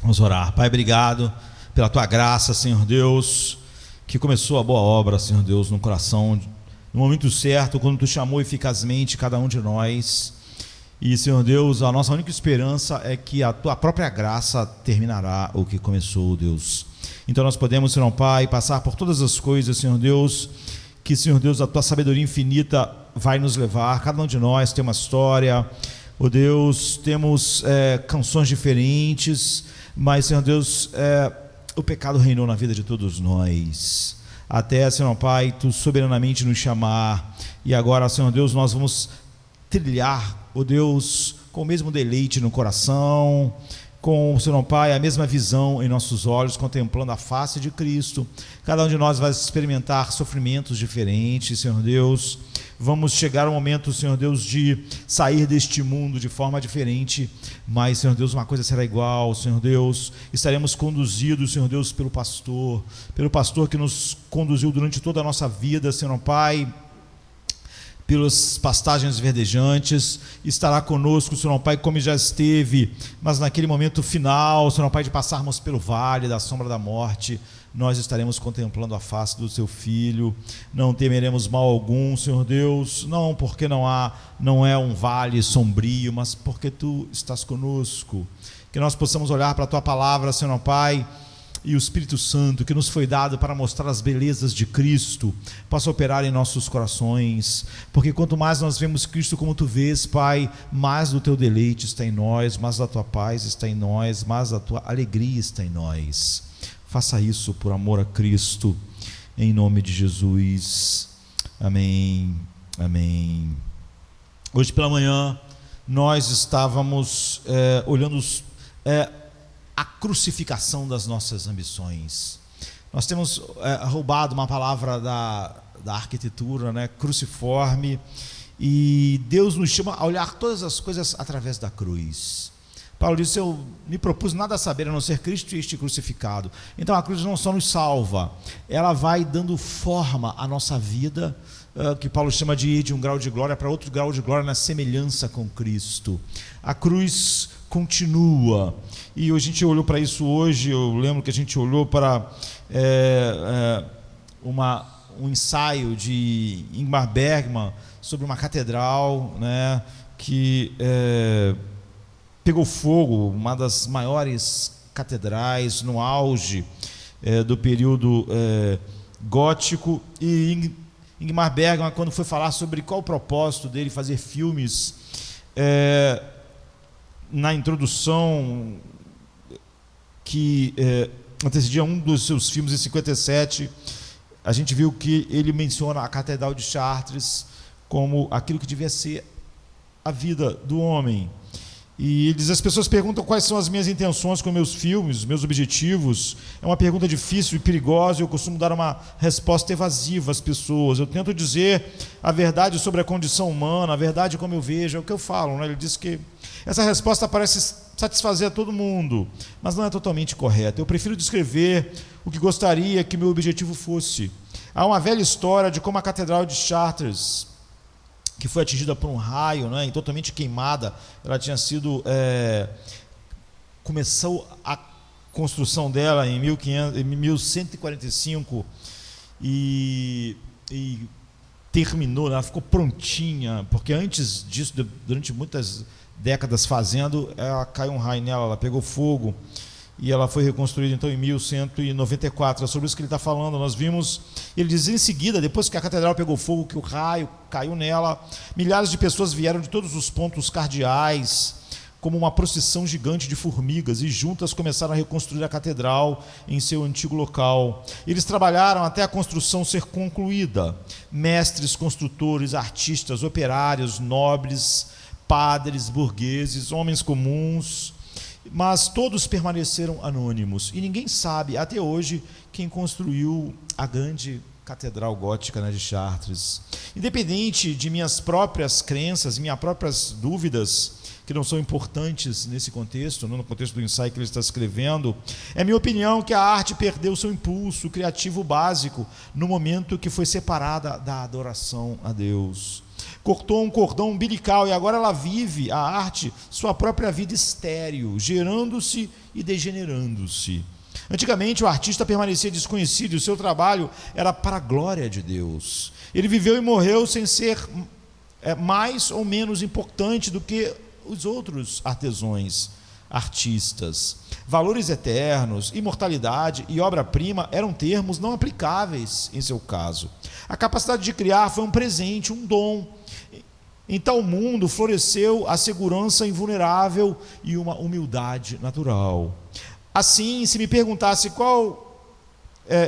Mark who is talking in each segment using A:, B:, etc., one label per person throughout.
A: Vamos orar. Pai, obrigado pela tua graça, Senhor Deus, que começou a boa obra, Senhor Deus, no coração, no momento certo, quando tu chamou eficazmente cada um de nós. E, Senhor Deus, a nossa única esperança é que a tua própria graça terminará o que começou, Deus. Então nós podemos, Senhor Pai, passar por todas as coisas, Senhor Deus, que, Senhor Deus, a tua sabedoria infinita vai nos levar. Cada um de nós tem uma história, oh Deus, temos canções diferentes, mas, Senhor Deus, o pecado reinou na vida de todos nós, até, Senhor Pai, tu soberanamente nos chamar, e agora, Senhor Deus, nós vamos trilhar, oh Deus, com o mesmo deleite no coração, com, Senhor Pai, a mesma visão em nossos olhos, contemplando a face de Cristo. Cada um de nós vai experimentar sofrimentos diferentes, Senhor Deus. Vamos chegar ao momento, Senhor Deus, de sair deste mundo de forma diferente, mas, Senhor Deus, uma coisa será igual, Senhor Deus, estaremos conduzidos, Senhor Deus, pelo pastor que nos conduziu durante toda a nossa vida, Senhor Pai, pelas pastagens verdejantes, estará conosco, Senhor Pai, como já esteve, mas naquele momento final, Senhor Pai, de passarmos pelo vale da sombra da morte, nós estaremos contemplando a face do seu Filho, não temeremos mal algum, Senhor Deus, não porque não é um vale sombrio, mas porque tu estás conosco, que nós possamos olhar para a tua palavra, Senhor Pai, e o Espírito Santo que nos foi dado para mostrar as belezas de Cristo possa operar em nossos corações, porque quanto mais nós vemos Cristo como tu vês, Pai, mais do teu deleite está em nós, mais da tua paz está em nós, mais da tua alegria está em nós. Faça isso por amor a Cristo, em nome de Jesus, amém, amém. Hoje pela manhã nós estávamos olhando a crucificação das nossas ambições. Nós temos roubado uma palavra da arquitetura, né? Cruciforme, e Deus nos chama a olhar todas as coisas através da cruz. Paulo disse: eu me propus nada a saber a não ser Cristo e este crucificado. Então a cruz não só nos salva, ela vai dando forma à nossa vida, que Paulo chama de ir de um grau de glória para outro grau de glória na semelhança com Cristo. A cruz continua, e a gente olhou para isso hoje. Eu lembro que a gente olhou para um ensaio de Ingmar Bergman sobre uma catedral, né, que pegou fogo, uma das maiores catedrais no auge do período gótico, e Ingmar Bergman, quando foi falar sobre qual o propósito dele fazer filmes, na introdução que antecedia um dos seus filmes, em 57, a gente viu que ele menciona a Catedral de Chartres como aquilo que devia ser a vida do homem. E ele diz: as pessoas perguntam quais são as minhas intenções com meus filmes, meus objetivos. É uma pergunta difícil e perigosa, e eu costumo dar uma resposta evasiva às pessoas. Eu tento dizer a verdade sobre a condição humana, a verdade como eu vejo, é o que eu falo, né? Ele diz que essa resposta parece satisfazer a todo mundo, mas não é totalmente correta. Eu prefiro descrever o que gostaria que meu objetivo fosse. Há uma velha história de como a Catedral de Chartres, que foi atingida por um raio, né, e totalmente queimada, ela tinha sido começou a construção dela em 1145 e terminou, ela ficou prontinha, porque antes disso, durante muitas décadas fazendo, caiu um raio nela, ela pegou fogo, e ela foi reconstruída então em 1194. É sobre isso que ele está falando. Nós vimos, ele diz em seguida, depois que a catedral pegou fogo, que o raio caiu nela, milhares de pessoas vieram de todos os pontos cardeais, como uma procissão gigante de formigas, e juntas começaram a reconstruir a catedral em seu antigo local. Eles trabalharam até a construção ser concluída. Mestres, construtores, artistas, operários, nobres, padres, burgueses, homens comuns, mas todos permaneceram anônimos, e ninguém sabe até hoje quem construiu a grande catedral gótica, né, de Chartres. Independente de minhas próprias crenças, minhas próprias dúvidas, que não são importantes nesse contexto, no contexto do ensaio que ele está escrevendo, é minha opinião que a arte perdeu seu impulso criativo básico no momento que foi separada da adoração a Deus. cortou um cordão umbilical e agora ela vive, a arte, sua própria vida estéril, gerando-se e degenerando-se. Antigamente o artista permanecia desconhecido e o seu trabalho era para a glória de Deus. Ele viveu e morreu sem ser mais ou menos importante do que os outros artesãos, artistas. Valores eternos, imortalidade e obra-prima eram termos não aplicáveis em seu caso. A capacidade de criar foi um presente, um dom. Em tal mundo floresceu a segurança invulnerável e uma humildade natural. Assim, se me perguntasse qual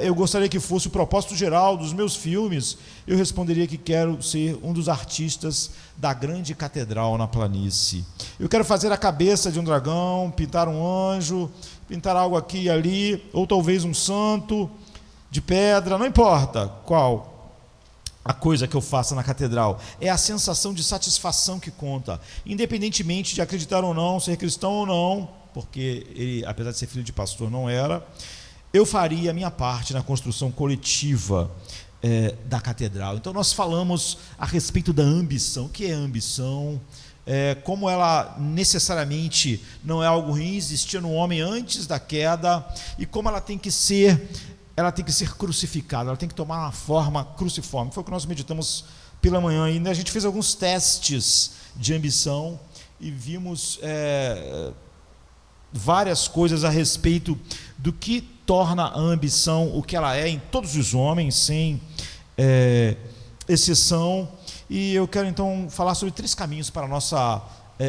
A: eu gostaria que fosse o propósito geral dos meus filmes, eu responderia que quero ser um dos artistas da grande catedral na planície. Eu quero fazer a cabeça de um dragão, pintar um anjo, pintar algo aqui e ali, ou talvez um santo de pedra, não importa qual a coisa que eu faça na catedral, é a sensação de satisfação que conta, independentemente de acreditar ou não, ser cristão ou não, porque ele, apesar de ser filho de pastor, não era. Eu faria a minha parte na construção coletiva da catedral. Então nós falamos a respeito da ambição. O que é ambição? Como ela necessariamente não é algo ruim, existia no homem antes da queda, e como ela tem que ser crucificada, ela tem que tomar uma forma cruciforme. Foi o que nós meditamos pela manhã ainda. A gente fez alguns testes de ambição e vimos várias coisas a respeito do que torna a ambição o que ela é em todos os homens, sem exceção. E eu quero então falar sobre 3 caminhos para a nossa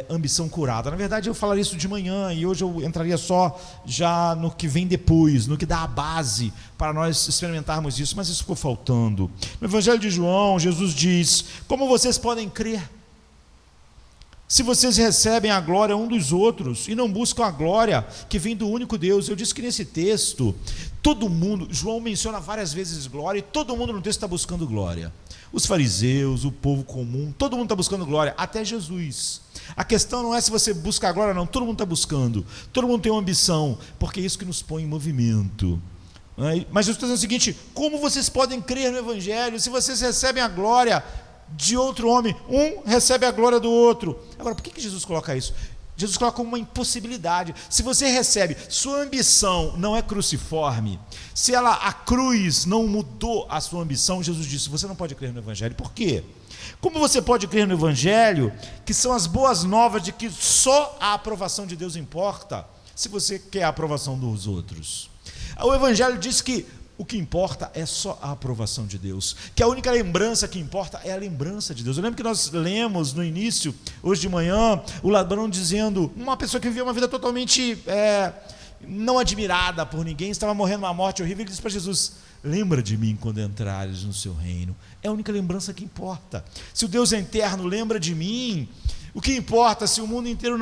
A: ambição curada. Na verdade eu falaria isso de manhã e hoje eu entraria só já no que vem depois, no que dá a base para nós experimentarmos isso, mas isso ficou faltando. No Evangelho de João, Jesus diz: como vocês podem crer se vocês recebem a glória um dos outros e não buscam a glória que vem do único Deus? Eu disse que nesse texto, todo mundo, João menciona várias vezes glória, e todo mundo no texto está buscando glória. Os fariseus, o povo comum, todo mundo está buscando glória, até Jesus. A questão não é se você busca a glória, não, todo mundo está buscando, todo mundo tem uma ambição, porque é isso que nos põe em movimento. Mas Jesus está dizendo o seguinte: como vocês podem crer no Evangelho se vocês recebem a glória de outro homem? Um recebe a glória do outro. Agora, por que Jesus coloca isso? Jesus coloca como uma impossibilidade. Se você recebe, sua ambição não é cruciforme, se a cruz não mudou a sua ambição, Jesus disse: você não pode crer no Evangelho. Por quê? Como você pode crer no Evangelho, que são as boas novas de que só a aprovação de Deus importa, se você quer a aprovação dos outros? O Evangelho diz que o que importa é só a aprovação de Deus, que a única lembrança que importa é a lembrança de Deus. Eu lembro que nós lemos no início, hoje de manhã, o ladrão dizendo, uma pessoa que vivia uma vida totalmente não admirada por ninguém, estava morrendo uma morte horrível, ele disse para Jesus: lembra de mim quando entrares no seu reino. É a única lembrança que importa. Se o Deus é eterno, lembra de mim. O que importa se o mundo inteiro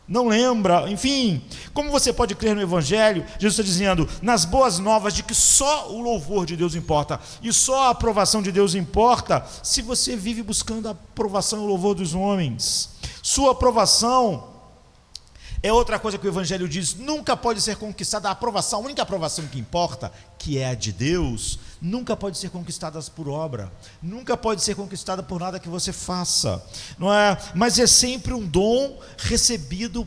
A: não lembra? Enfim, como você pode crer no Evangelho? Jesus está dizendo, nas boas novas, de que só o louvor de Deus importa, e só a aprovação de Deus importa, se você vive buscando a aprovação e o louvor dos homens. Sua aprovação é outra coisa que o Evangelho diz: nunca pode ser conquistada a aprovação. A única aprovação que importa, que é a de Deus, nunca pode ser conquistada por obra, nunca pode ser conquistada por nada que você faça, não é? Mas é sempre um dom recebido,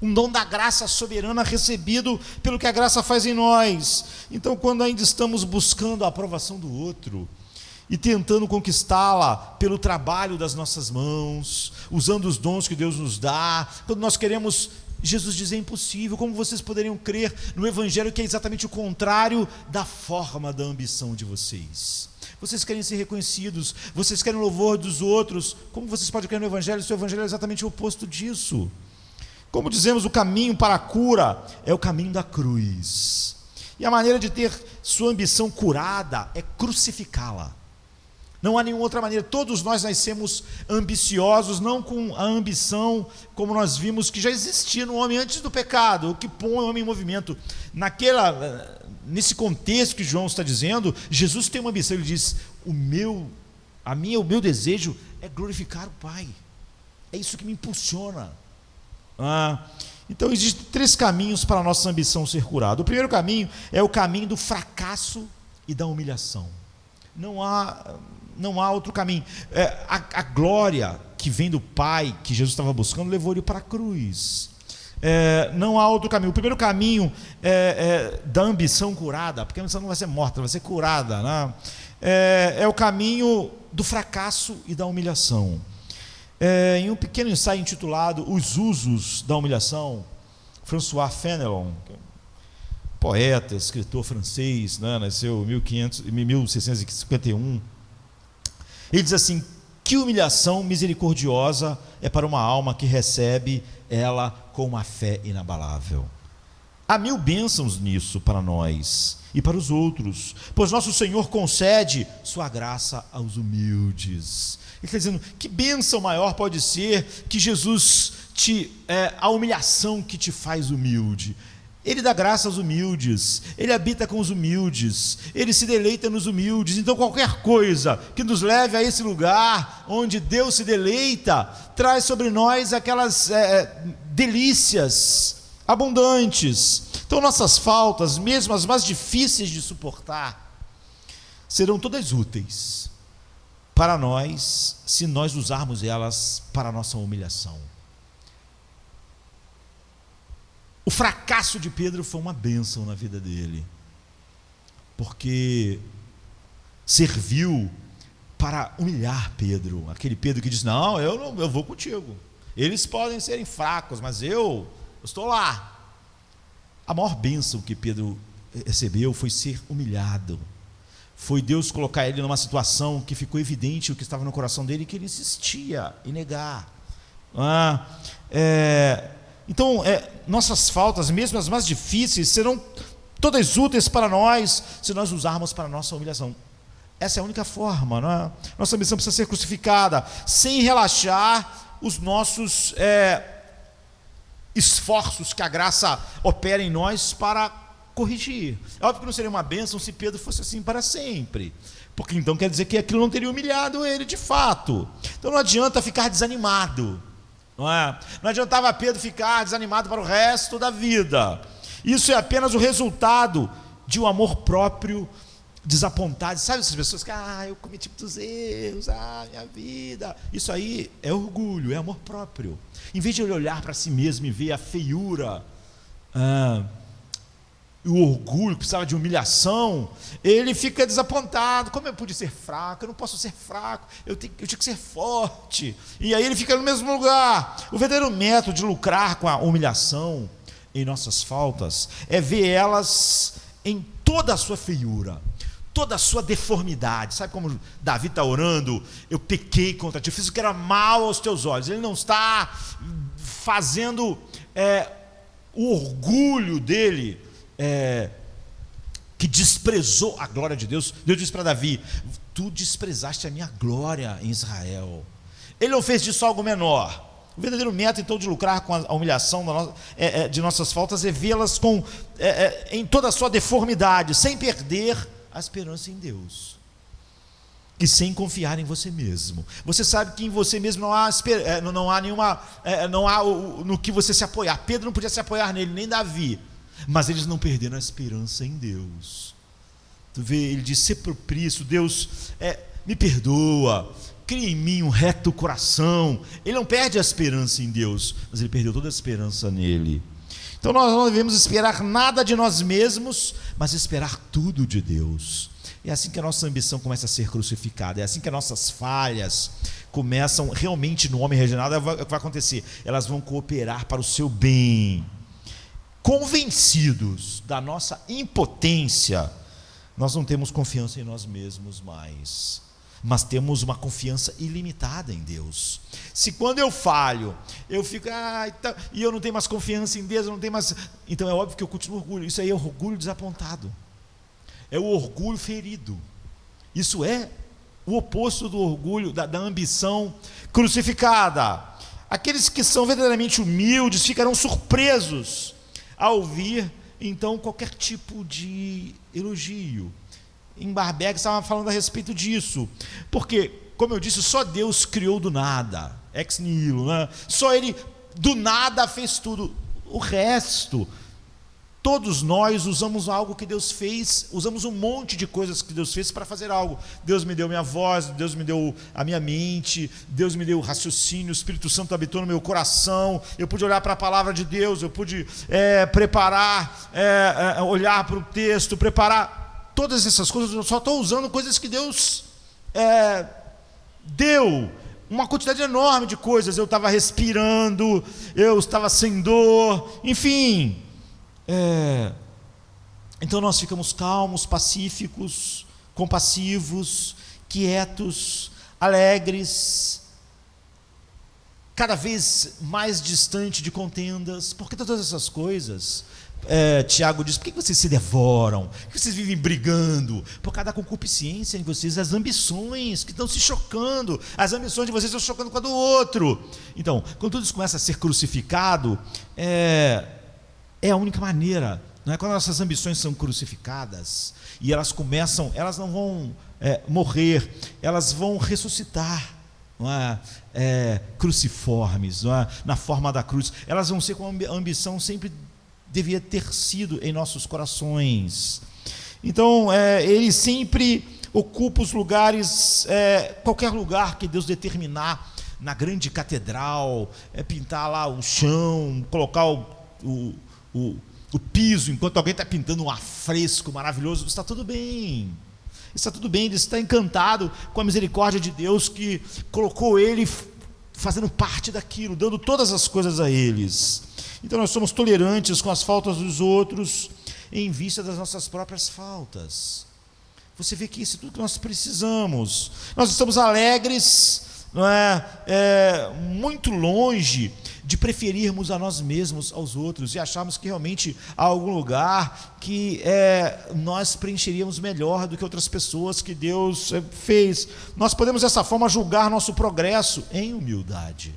A: um dom da graça soberana recebido pelo que a graça faz em nós. Então, quando ainda estamos buscando a aprovação do outro e tentando conquistá-la pelo trabalho das nossas mãos, usando os dons que Deus nos dá, quando nós queremos, Jesus diz: é impossível. Como vocês poderiam crer no Evangelho, que é exatamente o contrário da forma da ambição de vocês? Vocês querem ser reconhecidos, vocês querem o louvor dos outros. Como vocês podem crer no Evangelho se o Evangelho é exatamente o oposto disso? Como dizemos, o caminho para a cura é o caminho da cruz, e a maneira de ter sua ambição curada é crucificá-la. Não há nenhuma outra maneira. Todos nós nascemos ambiciosos, não com a ambição como nós vimos que já existia no homem antes do pecado, o que põe o homem em movimento. Nesse contexto que João está dizendo, Jesus tem uma ambição. Ele diz: o meu desejo é glorificar o Pai. É isso que me impulsiona. Então existem 3 caminhos para a nossa ambição ser curada. O primeiro caminho é o caminho do fracasso e da humilhação. Não há não há outro caminho. A glória que vem do Pai, que Jesus estava buscando, levou ele para a cruz. Não há outro caminho. O primeiro caminho da ambição curada, porque a ambição não vai ser morta, vai ser curada, né? É o caminho do fracasso e da humilhação. Em um pequeno ensaio intitulado Os Usos da Humilhação, François Fenelon, poeta, escritor francês, né, nasceu em 1651, ele diz assim: que humilhação misericordiosa é para uma alma que recebe ela com uma fé inabalável. Há 1000 bênçãos nisso para nós e para os outros, pois nosso Senhor concede sua graça aos humildes. Ele está dizendo: que bênção maior pode ser que Jesus a humilhação que te faz humilde. Ele dá graça aos humildes, Ele habita com os humildes, Ele se deleita nos humildes. Então qualquer coisa que nos leve a esse lugar onde Deus se deleita, traz sobre nós aquelas delícias abundantes. Então nossas faltas, mesmo as mais difíceis de suportar, serão todas úteis para nós, se nós usarmos elas para a nossa humilhação. O fracasso de Pedro foi uma bênção na vida dele, porque serviu para humilhar Pedro, aquele Pedro que diz: não, eu vou contigo, eles podem serem fracos, mas eu estou lá. A maior bênção que Pedro recebeu foi ser humilhado, foi Deus colocar ele numa situação que ficou evidente o que estava no coração dele, que ele insistia em negar. Então, nossas faltas, mesmo as mais difíceis, serão todas úteis para nós, se nós usarmos para a nossa humilhação. Essa é a única forma, não é? Nossa missão precisa ser crucificada, sem relaxar os nossos esforços que a graça opera em nós para corrigir. É óbvio que não seria uma bênção se Pedro fosse assim para sempre, porque então quer dizer que aquilo não teria humilhado ele de fato. Então não adianta ficar desanimado. Não adiantava Pedro ficar desanimado para o resto da vida. Isso é apenas o resultado de um amor próprio desapontado. Sabe essas pessoas que eu cometi muitos erros, minha vida. Isso aí é orgulho, é amor próprio. Em vez de ele olhar para si mesmo e ver a feiura, o orgulho que precisava de humilhação, ele fica desapontado. Como eu pude ser fraco? Eu não posso ser fraco, eu tinha que ser forte. E aí ele fica no mesmo lugar. O verdadeiro método de lucrar com a humilhação em nossas faltas é ver elas em toda a sua feiura, toda a sua deformidade. Sabe como Davi está orando? Eu pequei contra ti, eu fiz o que era mal aos teus olhos. Ele não está fazendo o orgulho dele, que desprezou a glória de Deus. Deus disse para Davi: tu desprezaste a minha glória em Israel. Ele não fez disso algo menor. O verdadeiro método então de lucrar com a humilhação de nossas faltas é vê-las em toda a sua deformidade, sem perder a esperança em Deus e sem confiar em você mesmo. Você sabe que em você mesmo não há nenhuma, não há no que você se apoiar. Pedro não podia se apoiar nele, nem Davi. Mas eles não perderam a esperança em Deus. Tu vê, ele diz: ser propício, Deus, me perdoa, cria em mim um reto coração. Ele não perde a esperança em Deus, mas ele perdeu toda a esperança nele. Então nós não devemos esperar nada de nós mesmos, mas esperar tudo de Deus. É assim que a nossa ambição começa a ser crucificada, é assim que as nossas falhas começam realmente no homem regenerado. O que vai acontecer? Elas vão cooperar para o seu bem. Convencidos da nossa impotência, nós não temos confiança em nós mesmos mais, mas temos uma confiança ilimitada em Deus. Se quando eu falho, eu fico, e eu não tenho mais confiança em Deus, eu não tenho mais, então é óbvio que eu continuo orgulho. Isso aí é orgulho desapontado, é o orgulho ferido. Isso é o oposto do orgulho, da ambição crucificada. Aqueles que são verdadeiramente humildes ficarão surpresos ao ouvir então qualquer tipo de elogio. Em Barbeck estava falando a respeito disso, porque, como eu disse, só Deus criou do nada, ex nihilo, né? Só Ele do nada fez tudo. O resto Todos nós usamos algo que Deus fez, usamos um monte de coisas que Deus fez para fazer algo. Deus me deu minha voz, Deus me deu a minha mente, Deus me deu o raciocínio, o Espírito Santo habitou no meu coração, eu pude olhar para a palavra de Deus, eu pude preparar, olhar para o texto, preparar todas essas coisas. Eu só estou usando coisas que Deus deu. Uma quantidade enorme de coisas. Eu estava respirando, eu estava sem dor, enfim. Então nós ficamos calmos, pacíficos, compassivos, quietos, alegres, cada vez mais distante de contendas. Porque todas essas coisas, Tiago diz, por que vocês se devoram? Por que vocês vivem brigando? Por causa da concupiscência em vocês, as ambições que estão se chocando, as ambições de vocês estão chocando com a do outro. Então, quando tudo isso começa a ser crucificado, é a única maneira, não é? Quando nossas ambições são crucificadas e elas não vão morrer, elas vão ressuscitar, não é? Cruciformes, não é? Na forma da cruz, elas vão ser como a ambição sempre devia ter sido em nossos corações. Então, ele sempre ocupa os lugares, qualquer lugar que Deus determinar, na grande catedral, pintar lá o chão, colocar o piso, enquanto alguém está pintando um afresco maravilhoso, está tudo bem. Está tudo bem, ele está encantado com a misericórdia de Deus que colocou ele fazendo parte daquilo, dando todas as coisas a eles. Então nós somos tolerantes com as faltas dos outros em vista das nossas próprias faltas. Você vê que isso é tudo que nós precisamos. Nós estamos alegres, não é? Muito longe de preferirmos a nós mesmos aos outros e acharmos que realmente há algum lugar que nós preencheríamos melhor do que outras pessoas que Deus fez. Nós podemos dessa forma julgar nosso progresso em humildade,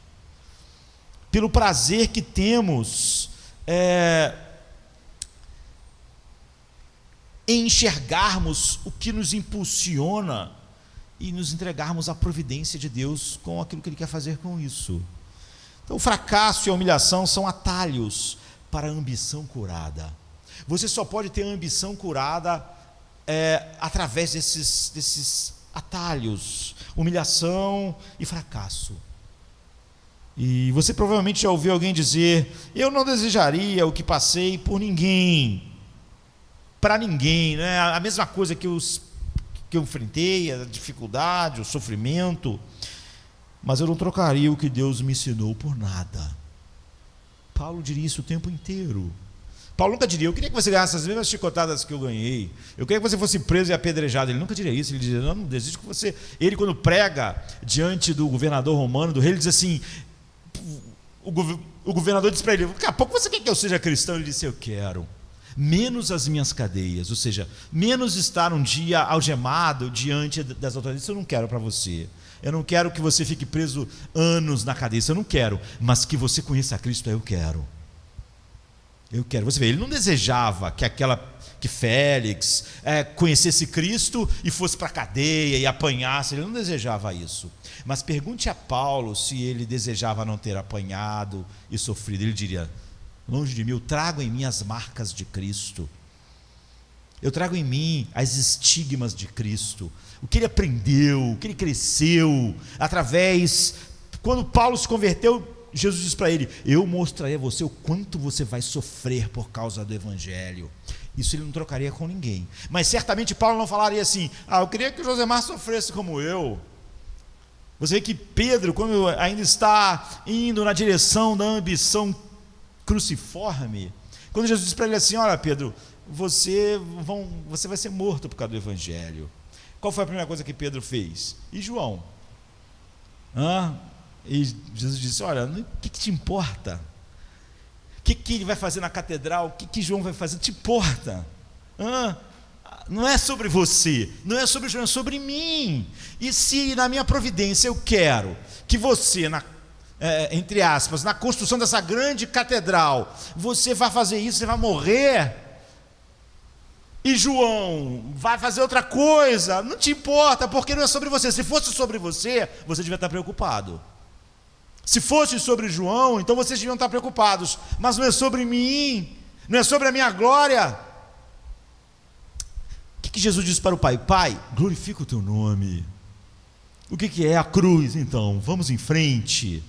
A: pelo prazer que temos em enxergarmos o que nos impulsiona e nos entregarmos à providência de Deus com aquilo que Ele quer fazer com isso. Então, o fracasso e a humilhação são atalhos para a ambição curada. Você só pode ter a ambição curada através desses atalhos, humilhação e fracasso. E você provavelmente já ouviu alguém dizer: eu não desejaria o que passei por ninguém, para ninguém, né? A mesma coisa que eu enfrentei, a dificuldade, o sofrimento, mas eu não trocaria o que Deus me ensinou por nada. Paulo diria isso o tempo inteiro. Paulo nunca diria: eu queria que você ganhasse as mesmas chicotadas que eu ganhei, eu queria que você fosse preso e apedrejado. Ele nunca diria isso. Ele diria: não desejo que você... Ele, quando prega diante do governador romano, do rei, ele diz assim, o governador diz para ele: daqui a pouco você quer que eu seja cristão? Ele disse: eu quero menos as minhas cadeias, ou seja, menos estar um dia algemado diante das autoridades. Isso eu não quero para você. Eu não quero que você fique preso anos na cadeia, isso eu não quero, mas que você conheça a Cristo, eu quero. Eu quero. Você vê, ele não desejava que Félix conhecesse Cristo e fosse para a cadeia e apanhasse. Ele não desejava isso. Mas pergunte a Paulo se ele desejava não ter apanhado e sofrido. Ele diria: longe de mim, eu trago em mim as marcas de Cristo. Eu trago em mim as estigmas de Cristo. O que ele aprendeu, o que ele cresceu através... Quando Paulo se converteu, Jesus disse para ele: eu mostrarei a você o quanto você vai sofrer por causa do Evangelho. Isso ele não trocaria com ninguém. Mas certamente Paulo não falaria assim: eu queria que o Josemar sofresse como eu. Você vê que Pedro, quando ainda está indo na direção da ambição cruciforme, quando Jesus disse para ele assim: olha, Pedro, você vai ser morto por causa do Evangelho. Qual foi a primeira coisa que Pedro fez? E João? E Jesus disse: olha, o que te importa? O que ele vai fazer na catedral? O que João vai fazer? Te importa? Não é sobre você, não é sobre João, é sobre mim. E se na minha providência eu quero que você, entre aspas, na construção dessa grande catedral, você vai fazer isso, você vai morrer, e João vai fazer outra coisa, não te importa, porque não é sobre você. Se fosse sobre você, você devia estar preocupado. Se fosse sobre João, então vocês deviam estar preocupados. Mas não é sobre mim, não é sobre a minha glória. O que Jesus disse para o Pai? Pai, glorifica o teu nome. O que é a cruz, então? Vamos em frente.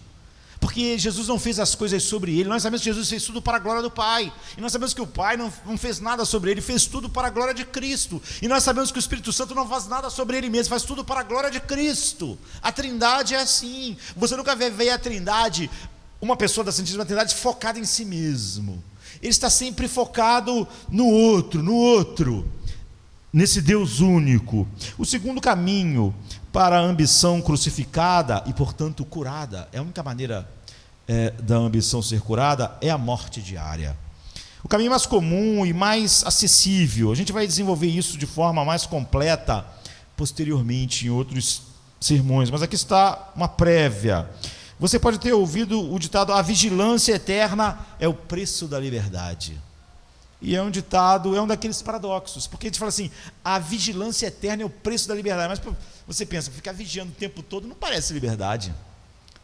A: Porque Jesus não fez as coisas sobre ele. Nós sabemos que Jesus fez tudo para a glória do Pai. E nós sabemos que o Pai não fez nada sobre ele, fez tudo para a glória de Cristo. E nós sabemos que o Espírito Santo não faz nada sobre ele mesmo, faz tudo para a glória de Cristo. A Trindade é assim. Você nunca vai ver a Trindade, uma pessoa da Santíssima Trindade focada em si mesmo. Ele está sempre focado no outro, nesse Deus único. O segundo caminho para a ambição crucificada e, portanto, curada, é a única maneira da ambição ser curada, é a morte diária. O caminho mais comum e mais acessível, a gente vai desenvolver isso de forma mais completa posteriormente em outros sermões, mas aqui está uma prévia. Você pode ter ouvido o ditado: a vigilância eterna é o preço da liberdade. E é um ditado, é um daqueles paradoxos, porque a gente fala assim, a vigilância eterna é o preço da liberdade, mas você pensa, ficar vigiando o tempo todo não parece liberdade,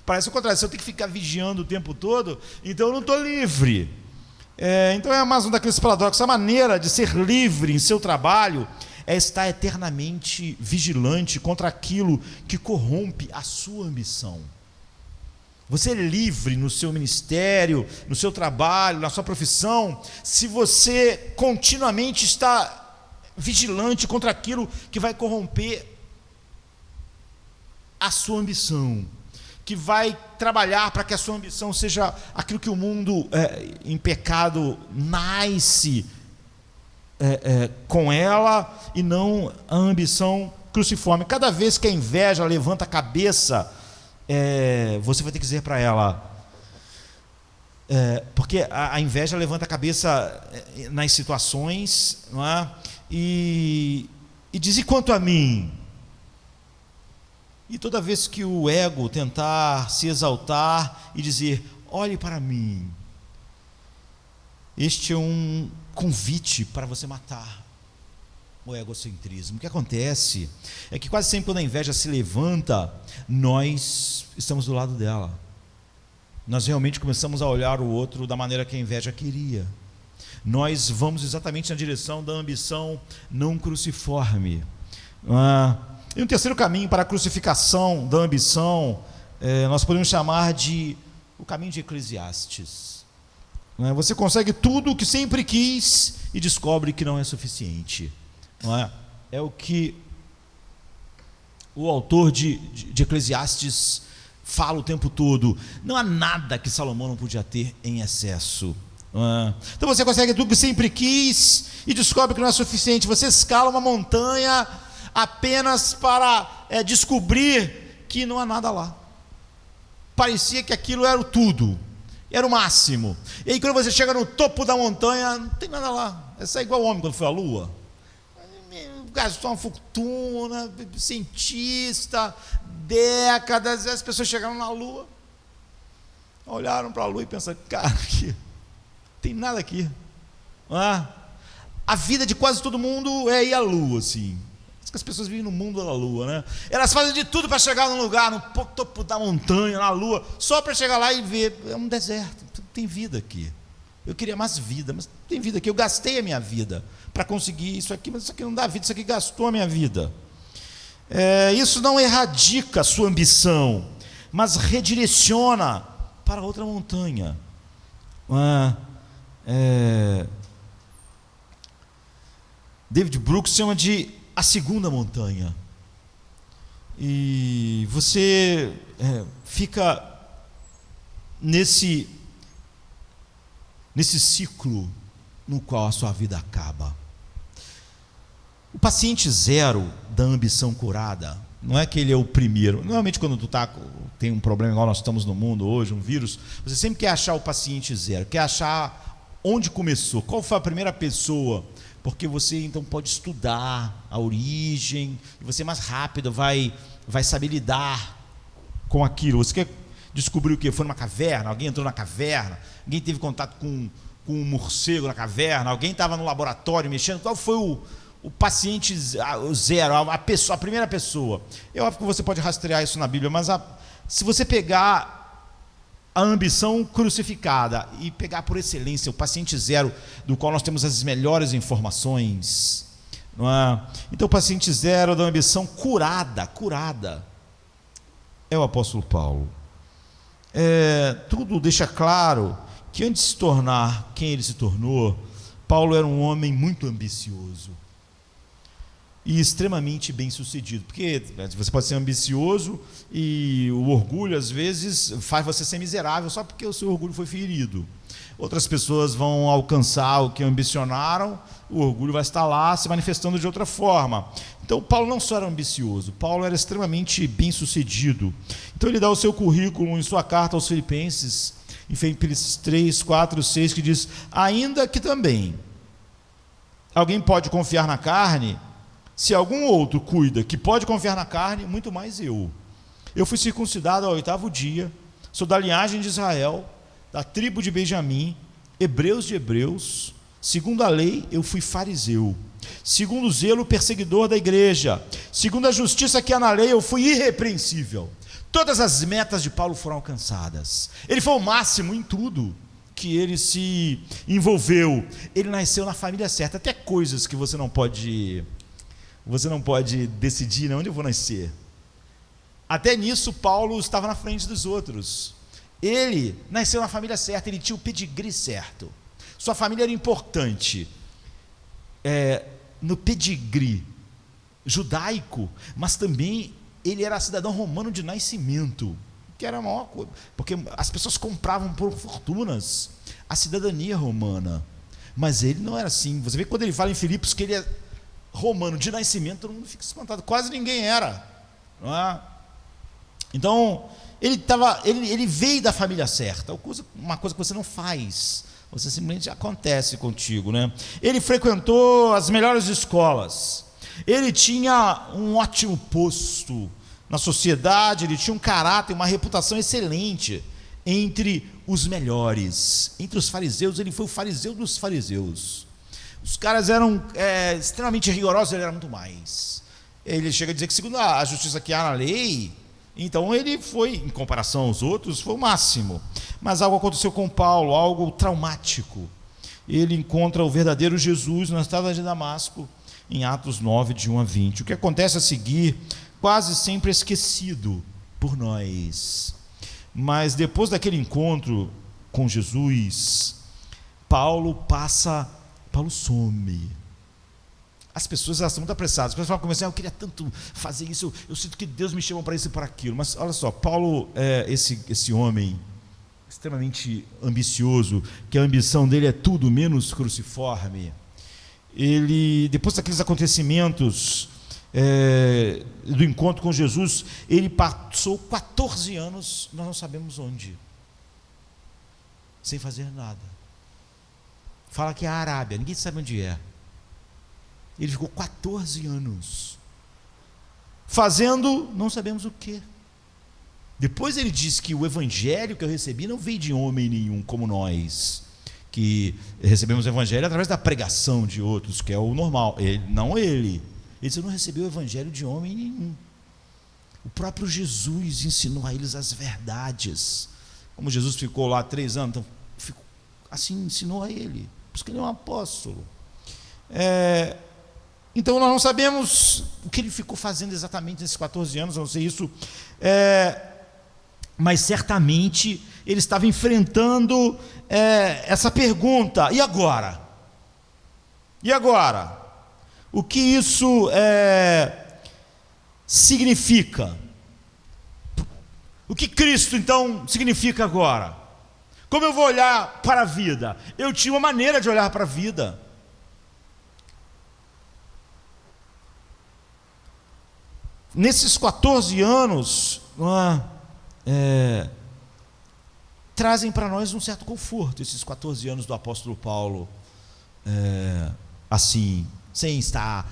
A: parece o contrário. Se eu tenho que ficar vigiando o tempo todo, então eu não estou livre. Então é mais um daqueles paradoxos. A maneira de ser livre em seu trabalho é estar eternamente vigilante contra aquilo que corrompe a sua ambição. Você é livre no seu ministério, no seu trabalho, na sua profissão, se você continuamente está vigilante contra aquilo que vai corromper a sua ambição, que vai trabalhar para que a sua ambição seja aquilo que o mundo em pecado nasce com ela, e não a ambição cruciforme. Cada vez que a inveja levanta a cabeça, você vai ter que dizer para ela, porque a inveja levanta a cabeça nas situações, não é? E diz: e quanto a mim? E toda vez que o ego tentar se exaltar e dizer: olhe para mim, este é um convite para você matar o egocentrismo. O que acontece é que quase sempre quando a inveja se levanta, nós estamos do lado dela. Nós realmente começamos a olhar o outro da maneira que a inveja queria. Nós vamos exatamente na direção da ambição não cruciforme. E um terceiro caminho para a crucificação da ambição, nós podemos chamar de o caminho de Eclesiastes. Você consegue tudo o que sempre quis e descobre que não é suficiente. É o que o autor de Eclesiastes fala o tempo todo. Não há nada que Salomão não podia ter em excesso. Então você consegue tudo que sempre quis e descobre que não é suficiente. Você escala uma montanha apenas para descobrir que não há nada lá. Parecia que aquilo era o tudo, era o máximo. E aí quando você chega no topo da montanha, não tem nada lá. É igual o homem quando foi à lua. Gastou uma fortuna, cientista, décadas, as pessoas chegaram na lua, olharam para a lua e pensaram: cara, aqui, tem nada aqui. A vida de quase todo mundo é ir à lua, assim. As pessoas vivem no mundo da lua, né? Elas fazem de tudo para chegar num lugar, no topo da montanha, na lua, só para chegar lá e ver, é um deserto, tem vida aqui. Eu queria mais vida, mas tem vida aqui. Eu gastei a minha vida para conseguir isso aqui, mas isso aqui não dá vida, isso aqui gastou a minha vida. Isso não erradica a sua ambição, mas redireciona para outra montanha. David Brooks chama de a segunda montanha. E você fica nesse ciclo no qual a sua vida acaba. O paciente zero da ambição curada, não é que ele é o primeiro. Normalmente quando tem um problema igual nós estamos no mundo hoje, um vírus, você sempre quer achar o paciente zero, quer achar onde começou, qual foi a primeira pessoa, porque você então pode estudar a origem, e você mais rápido vai saber lidar com aquilo. Você quer descobrir o que? Foi numa caverna, alguém entrou na caverna, alguém teve contato com um morcego na caverna, alguém estava no laboratório mexendo. Qual foi o paciente zero, a primeira pessoa? É óbvio que você pode rastrear isso na Bíblia, mas se você pegar a ambição crucificada e pegar por excelência o paciente zero, do qual nós temos as melhores informações, não é? Então o paciente zero da ambição curada, é o apóstolo Paulo. Tudo deixa claro que antes de se tornar quem ele se tornou, Paulo era um homem muito ambicioso e extremamente bem sucedido, porque você pode ser ambicioso e o orgulho às vezes faz você ser miserável só porque o seu orgulho foi ferido. Outras pessoas vão alcançar o que ambicionaram, o orgulho vai estar lá se manifestando de outra forma. Então Paulo não só era ambicioso, Paulo era extremamente bem sucedido. Então ele dá o seu currículo em sua carta aos Filipenses, em Filipenses 3, 4, 6, que diz: ainda que também alguém pode confiar na carne, se algum outro cuida que pode confiar na carne, muito mais eu. Eu fui circuncidado ao 8º dia, sou da linhagem de Israel, da tribo de Benjamim, hebreus de hebreus, segundo a lei eu fui fariseu, segundo o zelo perseguidor da igreja, segundo a justiça que há na lei eu fui irrepreensível. Todas as metas de Paulo foram alcançadas. Ele foi o máximo em tudo que ele se envolveu. Ele nasceu na família certa. Até coisas que você não pode decidir, né? Onde eu vou nascer. Até nisso Paulo estava na frente dos outros. Ele nasceu na família certa, ele tinha o pedigree certo. Sua família era importante no pedigree judaico, mas também ele era cidadão romano de nascimento, que era a maior coisa, porque as pessoas compravam por fortunas a cidadania romana, mas ele não era assim. Você vê quando ele fala em Filipos que ele é romano de nascimento, todo mundo fica espantado, quase ninguém era, não é? Então ele veio da família certa, uma coisa que você não faz, você simplesmente acontece contigo, né? Ele frequentou as melhores escolas, ele tinha um ótimo posto na sociedade, ele tinha um caráter, uma reputação excelente entre os melhores, entre os fariseus. Ele foi o fariseu dos fariseus. Os caras eram extremamente rigorosos, ele era muito mais. Ele chega a dizer que segundo a justiça que há na lei, então ele foi, em comparação aos outros, foi o máximo. Mas algo aconteceu com Paulo, algo traumático. Ele encontra o verdadeiro Jesus na estrada de Damasco, em Atos 9, de 1 a 20. O que acontece a seguir, quase sempre esquecido por nós. Mas depois daquele encontro com Jesus, Paulo some. As pessoas elas estão muito apressadas. As pessoas falam assim: eu queria tanto fazer isso, eu sinto que Deus me chamou para isso e para aquilo. Mas olha só, Paulo é esse homem extremamente ambicioso, que a ambição dele é tudo menos cruciforme. Ele, depois daqueles acontecimentos do encontro com Jesus, ele passou 14 anos, nós não sabemos onde, sem fazer nada. Fala que é a Arábia, ninguém sabe onde é. Ele ficou 14 anos fazendo não sabemos o que. Depois ele diz que o evangelho que eu recebi não veio de homem nenhum, como nós, que recebemos o evangelho através da pregação de outros, que é o normal. Ele disse: eu não recebi o evangelho de homem nenhum. O próprio Jesus ensinou a eles as verdades. Como Jesus ficou lá 3 anos, então, assim ensinou a ele, por isso que ele é um apóstolo. Então nós não sabemos o que ele ficou fazendo exatamente nesses 14 anos, eu não sei isso, mas certamente ele estava enfrentando essa pergunta: e agora? E agora? O que isso significa? O que Cristo então significa agora? Como eu vou olhar para a vida? Eu tinha uma maneira de olhar para a vida. Nesses 14 anos, trazem para nós um certo conforto, esses 14 anos do apóstolo Paulo, assim, sem estar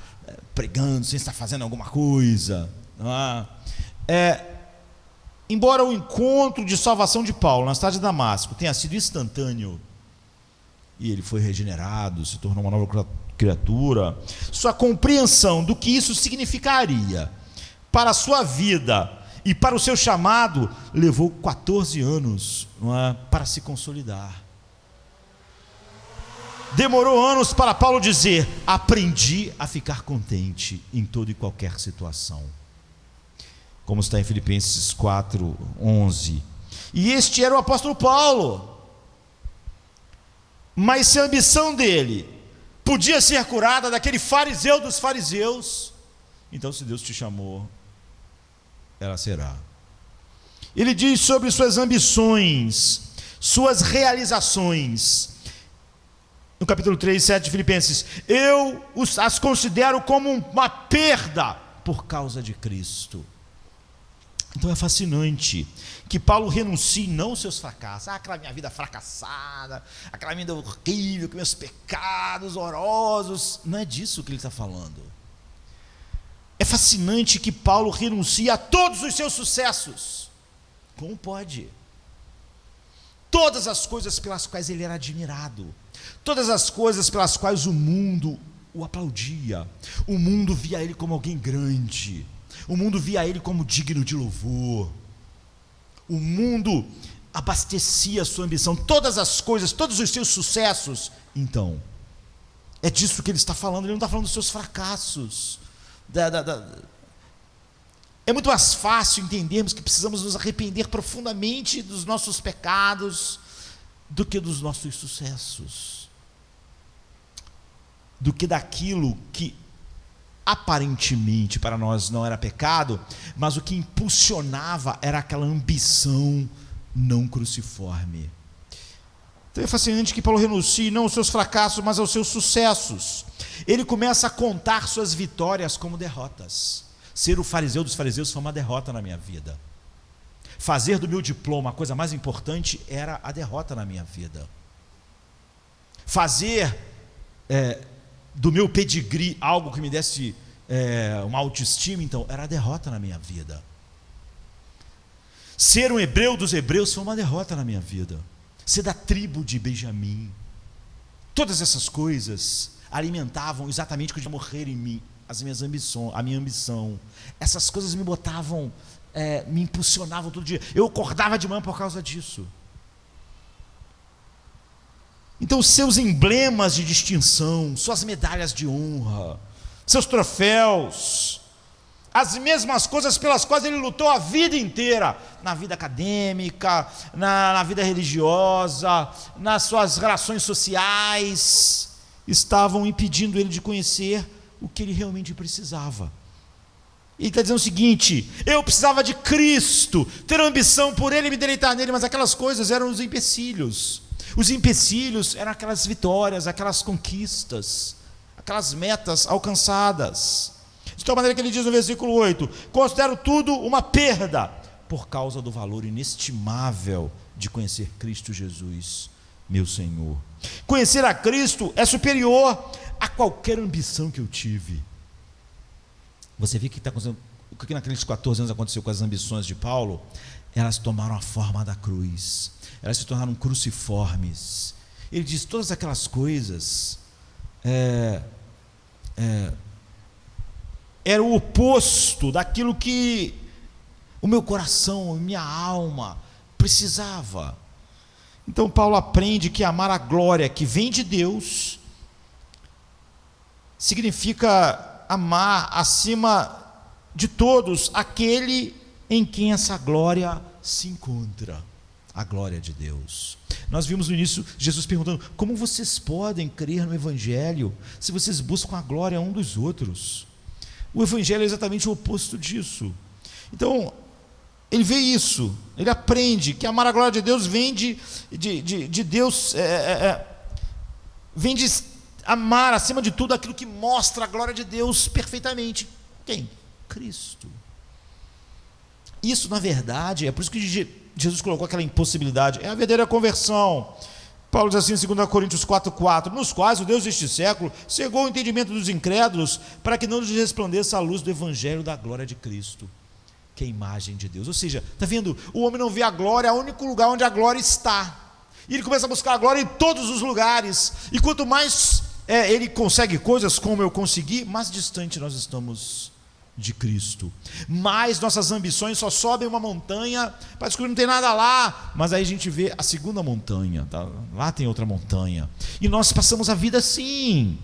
A: pregando, sem estar fazendo alguma coisa. Embora o encontro de salvação de Paulo na cidade de Damasco tenha sido instantâneo, e ele foi regenerado, se tornou uma nova criatura, sua compreensão do que isso significaria para a sua vida e para o seu chamado levou 14 anos, não é, para se consolidar. Demorou anos para Paulo dizer: aprendi a ficar contente em toda e qualquer situação, como está em Filipenses 4:11. E este era o apóstolo Paulo, mas se a ambição dele podia ser curada daquele fariseu dos fariseus, então se Deus te chamou, ela será. Ele diz sobre suas ambições, suas realizações, no capítulo 3:7 de Filipenses: eu as considero como uma perda por causa de Cristo. Então é fascinante que Paulo renuncie não aos seus fracassos, aquela minha vida fracassada, aquela minha vida horrível, com meus pecados horrorosos. Não é disso que ele está falando. É fascinante que Paulo renuncie a todos os seus sucessos. Como pode? Todas as coisas pelas quais ele era admirado, todas as coisas pelas quais o mundo o aplaudia, o mundo via ele como alguém grande, o mundo via ele como digno de louvor, o mundo abastecia a sua ambição, todas as coisas, todos os seus sucessos. Então, é disso que ele está falando. Ele não está falando dos seus fracassos. É muito mais fácil entendermos que precisamos nos arrepender profundamente dos nossos pecados do que dos nossos sucessos, do que daquilo que aparentemente para nós não era pecado, mas o que impulsionava era aquela ambição não cruciforme. Então é fascinante que Paulo renuncie não aos seus fracassos, mas aos seus sucessos. Ele começa a contar suas vitórias como derrotas. Ser o fariseu dos fariseus foi uma derrota na minha vida. Fazer do meu diploma a coisa mais importante era a derrota na minha vida. Fazer do meu pedigree algo que me desse uma autoestima, então, era a derrota na minha vida. Ser um hebreu dos hebreus foi uma derrota na minha vida. Ser da tribo de Benjamim, todas essas coisas alimentavam exatamente o que eu ia morrer em mim, as minhas ambições, a minha ambição. Essas coisas me botavam, me impulsionavam todo dia. Eu acordava de manhã por causa disso. Então, seus emblemas de distinção, suas medalhas de honra, seus troféus, as mesmas coisas pelas quais ele lutou a vida inteira, na vida acadêmica, na vida religiosa, nas suas relações sociais, estavam impedindo ele de conhecer o que ele realmente precisava. Ele está dizendo o seguinte: eu precisava de Cristo, ter ambição por ele e me deleitar nele, mas aquelas coisas eram os empecilhos. Os empecilhos eram aquelas vitórias, aquelas conquistas, aquelas metas alcançadas. De tal maneira que ele diz no versículo 8: considero tudo uma perda, por causa do valor inestimável de conhecer Cristo Jesus, meu Senhor. Conhecer a Cristo é superior a qualquer ambição que eu tive. Você vê o que está acontecendo, o que naqueles 14 anos aconteceu com as ambições de Paulo? Elas tomaram a forma da cruz, elas se tornaram cruciformes. Ele diz: todas aquelas coisas era o oposto daquilo que o meu coração, minha alma precisava. Então Paulo aprende que amar a glória que vem de Deus significa amar acima de todos aquele em quem essa glória se encontra, a glória de Deus. Nós vimos no início Jesus perguntando: como vocês podem crer no Evangelho se vocês buscam a glória um dos outros? O Evangelho é exatamente o oposto disso. Então, ele vê isso, ele aprende que amar a glória de Deus vem de Deus, vem de amar acima de tudo aquilo que mostra a glória de Deus perfeitamente. Quem? Cristo. Isso, na verdade, é por isso que Jesus colocou aquela impossibilidade, é a verdadeira conversão. Paulo diz assim em 2 Coríntios 4:4: nos quais o Deus deste século cegou o entendimento dos incrédulos, para que não lhes resplandeça a luz do Evangelho da glória de Cristo, que é a imagem de Deus. Ou seja, está vendo? O homem não vê a glória, é o único lugar onde a glória está, e ele começa a buscar a glória em todos os lugares, e quanto mais ele consegue coisas como eu consegui, mais distante nós estamos de Cristo. Mas nossas ambições só sobem uma montanha, parece que não tem nada lá, mas aí a gente vê a segunda montanha, tá? Lá tem outra montanha, e nós passamos a vida assim.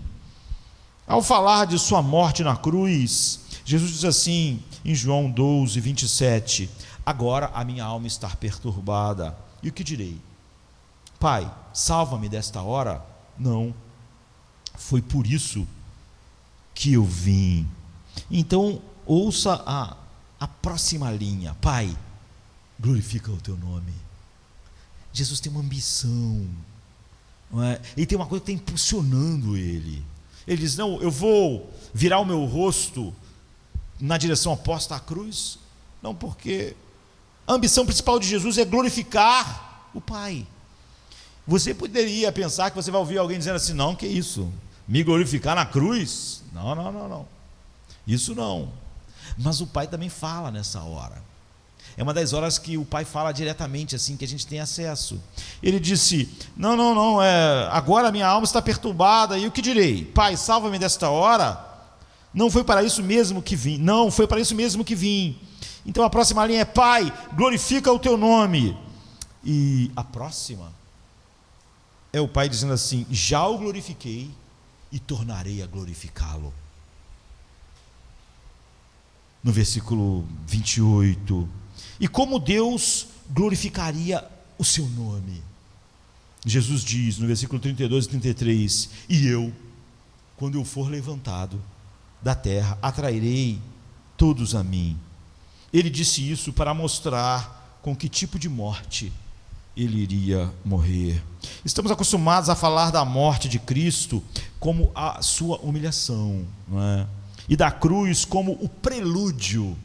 A: Ao falar de sua morte na cruz, Jesus diz assim em João 12, 27, agora a minha alma está perturbada, e o que direi? Pai, salva-me desta hora? Não, foi por isso que eu vim. Então ouça a próxima linha. Pai, glorifica o teu nome. Jesus tem uma ambição, não é? Ele tem uma coisa que está impulsionando ele. Ele diz, não, eu vou virar o meu rosto na direção oposta à cruz, não, porque a ambição principal de Jesus é glorificar o Pai. Você poderia pensar que você vai ouvir alguém dizendo assim, não, que isso, me glorificar na cruz? Não, isso não. Mas o Pai também fala nessa hora. É uma das horas que o Pai fala diretamente, assim, que a gente tem acesso. Ele disse, não, agora a minha alma está perturbada, e o que direi? Pai, salva-me desta hora? Não foi para isso mesmo que vim. Não, foi para isso mesmo que vim. Então a próxima linha é, Pai, glorifica o teu nome. E a próxima é o Pai dizendo assim, já o glorifiquei e tornarei a glorificá-lo. No versículo 28, e como Deus glorificaria o seu nome? Jesus diz no versículo 32 e 33, e eu, quando eu for levantado da terra, atrairei todos a mim. Ele disse isso para mostrar com que tipo de morte ele iria morrer. Estamos acostumados a falar da morte de Cristo como a sua humilhação, não é? E da cruz como o prelúdio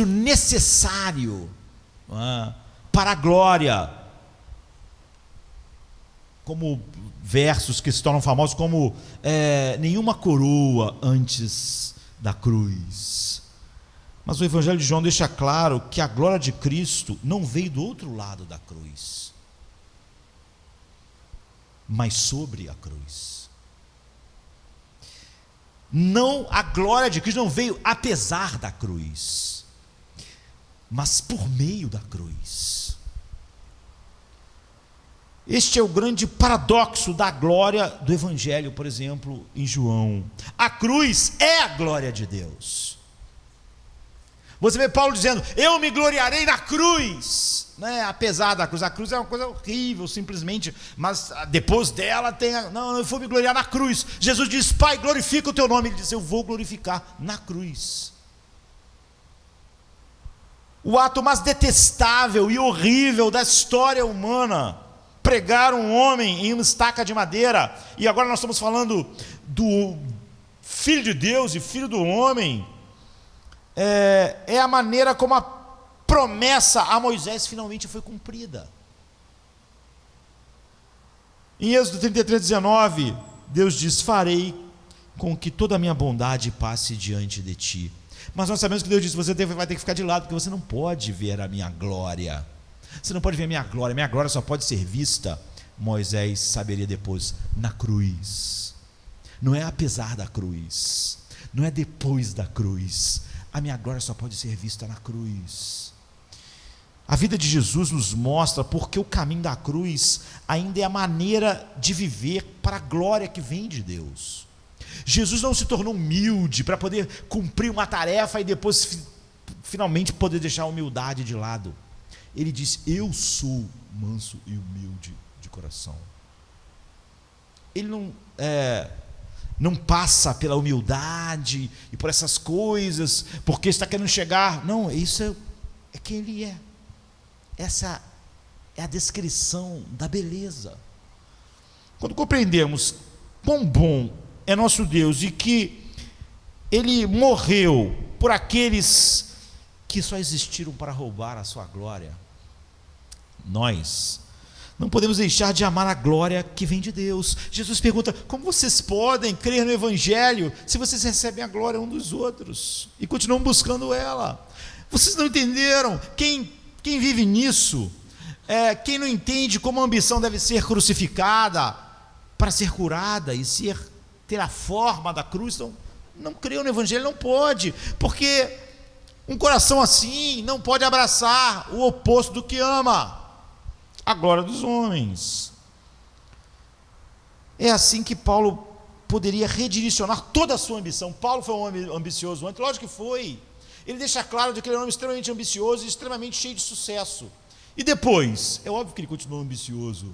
A: necessário, não é? Para a glória, como versos que se tornam famosos como nenhuma coroa antes da cruz. Mas o Evangelho de João deixa claro que a glória de Cristo não veio do outro lado da cruz, mas sobre a cruz. Não, a glória de Cristo não veio apesar da cruz, mas por meio da cruz. Este é o grande paradoxo da glória do Evangelho, por exemplo, em João. A cruz é a glória de Deus. Você vê Paulo dizendo, eu me gloriarei na cruz, né? Apesar da cruz. A cruz é uma coisa horrível, simplesmente, mas depois dela tem, não, eu vou me gloriar na cruz. Jesus diz, Pai, glorifica o teu nome. Ele diz, eu vou glorificar na cruz. O ato mais detestável e horrível da história humana, pregar um homem em uma estaca de madeira, e agora nós estamos falando do Filho de Deus e Filho do homem, é a maneira como a promessa a Moisés finalmente foi cumprida. Em Êxodo 33, 19, Deus diz, farei com que toda a minha bondade passe diante de ti. Mas nós sabemos que Deus diz, você vai ter que ficar de lado, porque você não pode ver a minha glória. Você não pode ver a minha glória só pode ser vista, Moisés saberia depois, na cruz. Não é apesar da cruz, não é depois da cruz. A minha glória só pode ser vista na cruz. A vida de Jesus nos mostra porque o caminho da cruz ainda é a maneira de viver para a glória que vem de Deus. Jesus não se tornou humilde para poder cumprir uma tarefa e depois finalmente poder deixar a humildade de lado. Ele disse, eu sou manso e humilde de coração. Ele não passa pela humildade e por essas coisas, porque está querendo chegar. Não, isso é quem ele é. Essa é a descrição da beleza. Quando compreendemos quão bom é nosso Deus e que ele morreu por aqueles que só existiram para roubar a sua glória, nós não podemos deixar de amar a glória que vem de Deus. Jesus pergunta, como vocês podem crer no Evangelho se vocês recebem a glória um dos outros e continuam buscando ela? Vocês não entenderam? Quem vive nisso, quem não entende como a ambição deve ser crucificada para ser curada e ter a forma da cruz, então não creu no Evangelho, não pode, porque um coração assim não pode abraçar o oposto do que ama, a glória dos homens. É assim que Paulo poderia redirecionar toda a sua ambição. Paulo foi um homem ambicioso antes, lógico que foi. Ele deixa claro que ele era um homem extremamente ambicioso e extremamente cheio de sucesso. E depois, é óbvio que ele continuou ambicioso.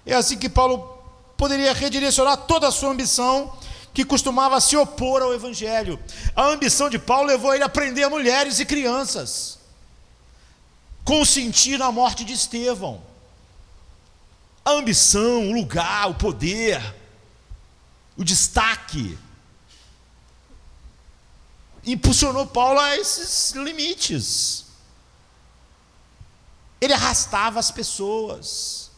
A: É assim que Paulo poderia redirecionar toda a sua ambição, que costumava se opor ao Evangelho. A ambição de Paulo levou ele a prender mulheres e crianças, consentir na morte de Estevão. A ambição, o lugar, o poder, o destaque, impulsionou Paulo a esses limites. Ele arrastava as pessoas.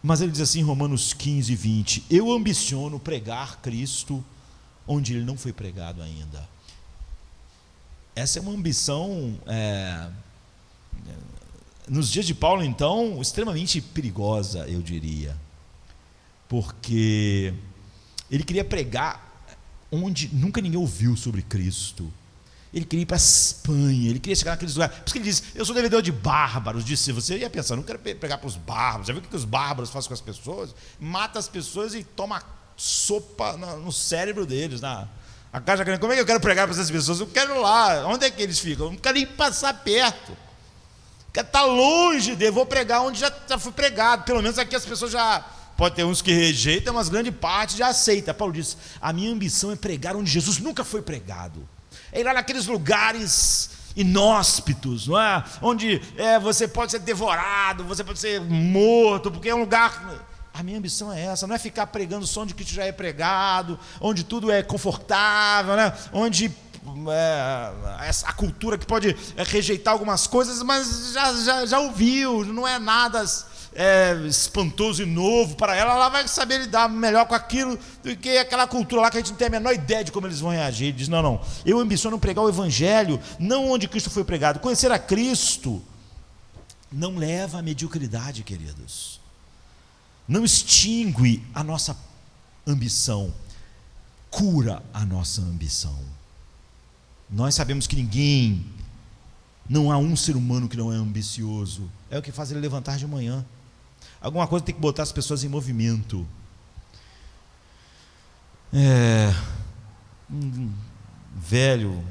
A: Mas ele diz assim em Romanos 15, 20: eu ambiciono pregar Cristo onde ele não foi pregado ainda. Essa é uma ambição, nos dias de Paulo, então, extremamente perigosa, eu diria. Porque ele queria pregar onde nunca ninguém ouviu sobre Cristo. Ele queria ir para a Espanha, ele queria chegar naqueles lugares. Por isso que ele diz: eu sou devedor de bárbaros. Disse, você ia pensar, não quero pregar para os bárbaros. Já viu o que os bárbaros fazem com as pessoas? Mata as pessoas e toma sopa no cérebro deles. A caixa grande. Como é que eu quero pregar para essas pessoas? Eu quero ir lá. Onde é que eles ficam? Eu não quero nem passar perto. Quero estar longe dele. Vou pregar onde já foi pregado. Pelo menos aqui as pessoas já... Pode ter uns que rejeitam, mas grande parte já aceita. Paulo diz: a minha ambição é pregar onde Jesus nunca foi pregado. É ir lá naqueles lugares inóspitos, não é? Onde você pode ser devorado, você pode ser morto, porque é um lugar... A minha ambição é essa, não é ficar pregando só onde Cristo já é pregado, onde tudo é confortável, né? Onde a cultura que pode rejeitar algumas coisas, mas já ouviu, não é nada espantoso e novo para ela. Ela vai saber lidar melhor com aquilo do que aquela cultura lá que a gente não tem a menor ideia de como eles vão reagir. Ele diz: não, eu ambiciono pregar o Evangelho não onde Cristo foi pregado. Conhecer a Cristo não leva à mediocridade, queridos, não extingue a nossa ambição, cura a nossa ambição. Nós sabemos que não há um ser humano que não é ambicioso. É o que faz ele levantar de manhã. Alguma coisa tem que botar as pessoas em movimento. Um velho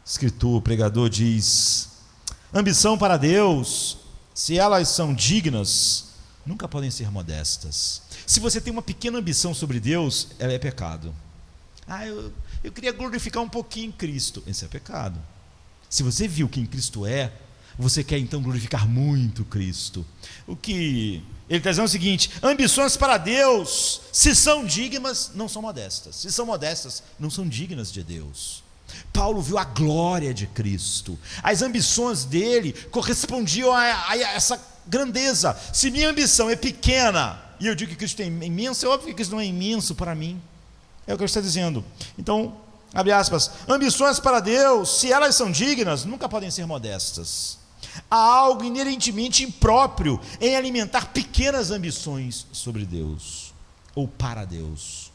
A: escritor, pregador diz: ambição para Deus, se elas são dignas, nunca podem ser modestas. Se você tem uma pequena ambição sobre Deus, ela é pecado. Eu queria glorificar um pouquinho Cristo. Esse é pecado. Se você viu quem Cristo é, você quer então glorificar muito Cristo. O que ele está dizendo é o seguinte: ambições para Deus, se são dignas, não são modestas. Se são modestas, não são dignas de Deus. Paulo viu a glória de Cristo. As ambições dele correspondiam a essa grandeza. Se minha ambição é pequena e eu digo que Cristo é imenso, é óbvio que Cristo não é imenso para mim. É o que ele está dizendo. Então, abre aspas: ambições para Deus, se elas são dignas, nunca podem ser modestas. Há algo inerentemente impróprio em alimentar pequenas ambições sobre Deus ou para Deus.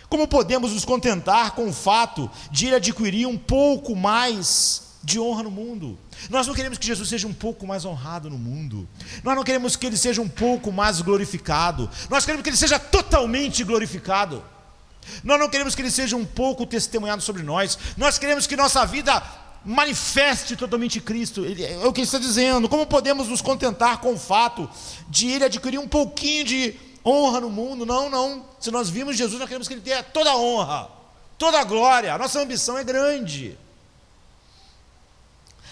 A: Como podemos nos contentar com o fato de ele adquirir um pouco mais de honra no mundo? Nós não queremos que Jesus seja um pouco mais honrado no mundo. Nós não queremos que ele seja um pouco mais glorificado. Nós queremos que ele seja totalmente glorificado. Nós não queremos que ele seja um pouco testemunhado sobre nós. Nós queremos que nossa vida manifeste totalmente Cristo. É o que ele está dizendo. Como podemos nos contentar com o fato de ele adquirir um pouquinho de honra no mundo? Não. Se nós vimos Jesus, nós queremos que ele tenha toda a honra, toda a glória. A nossa ambição é grande.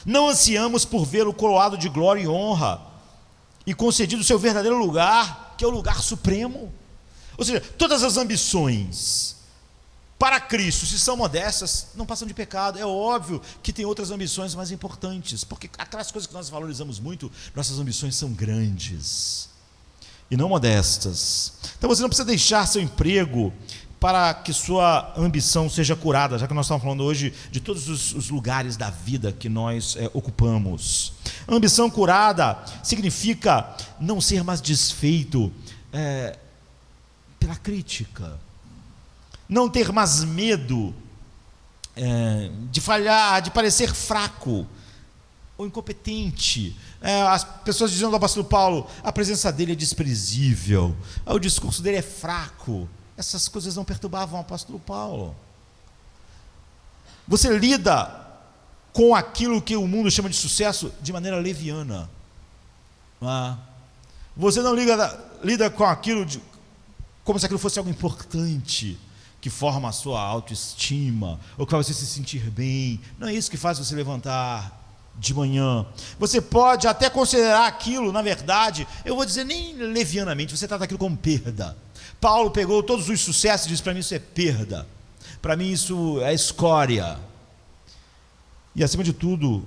A: Não ansiamos por vê-lo coroado de glória e honra e concedido o seu verdadeiro lugar, que é o lugar supremo. Ou seja, todas as ambições para Cristo, se são modestas, não passam de pecado. É óbvio que tem outras ambições mais importantes, porque aquelas coisas que nós valorizamos muito, nossas ambições são grandes e não modestas. Então você não precisa deixar seu emprego para que sua ambição seja curada, já que nós estamos falando hoje de todos os lugares da vida que nós ocupamos. A ambição curada significa não ser mais desfeito pela crítica. não ter mais medo de falhar, de parecer fraco ou incompetente. As pessoas diziam do apóstolo Paulo: a presença dele é desprezível, o discurso dele é fraco. Essas coisas não perturbavam o apóstolo Paulo. Você lida com aquilo que o mundo chama de sucesso de maneira leviana. Você não lida com aquilo como se aquilo fosse algo importante, que forma a sua autoestima, ou que faz você se sentir bem. Não é isso que faz você levantar de manhã. Você pode até considerar aquilo, na verdade, eu vou dizer nem levianamente, você trata aquilo como perda. Paulo pegou todos os sucessos e disse: para mim isso é perda, para mim isso é escória. E acima de tudo,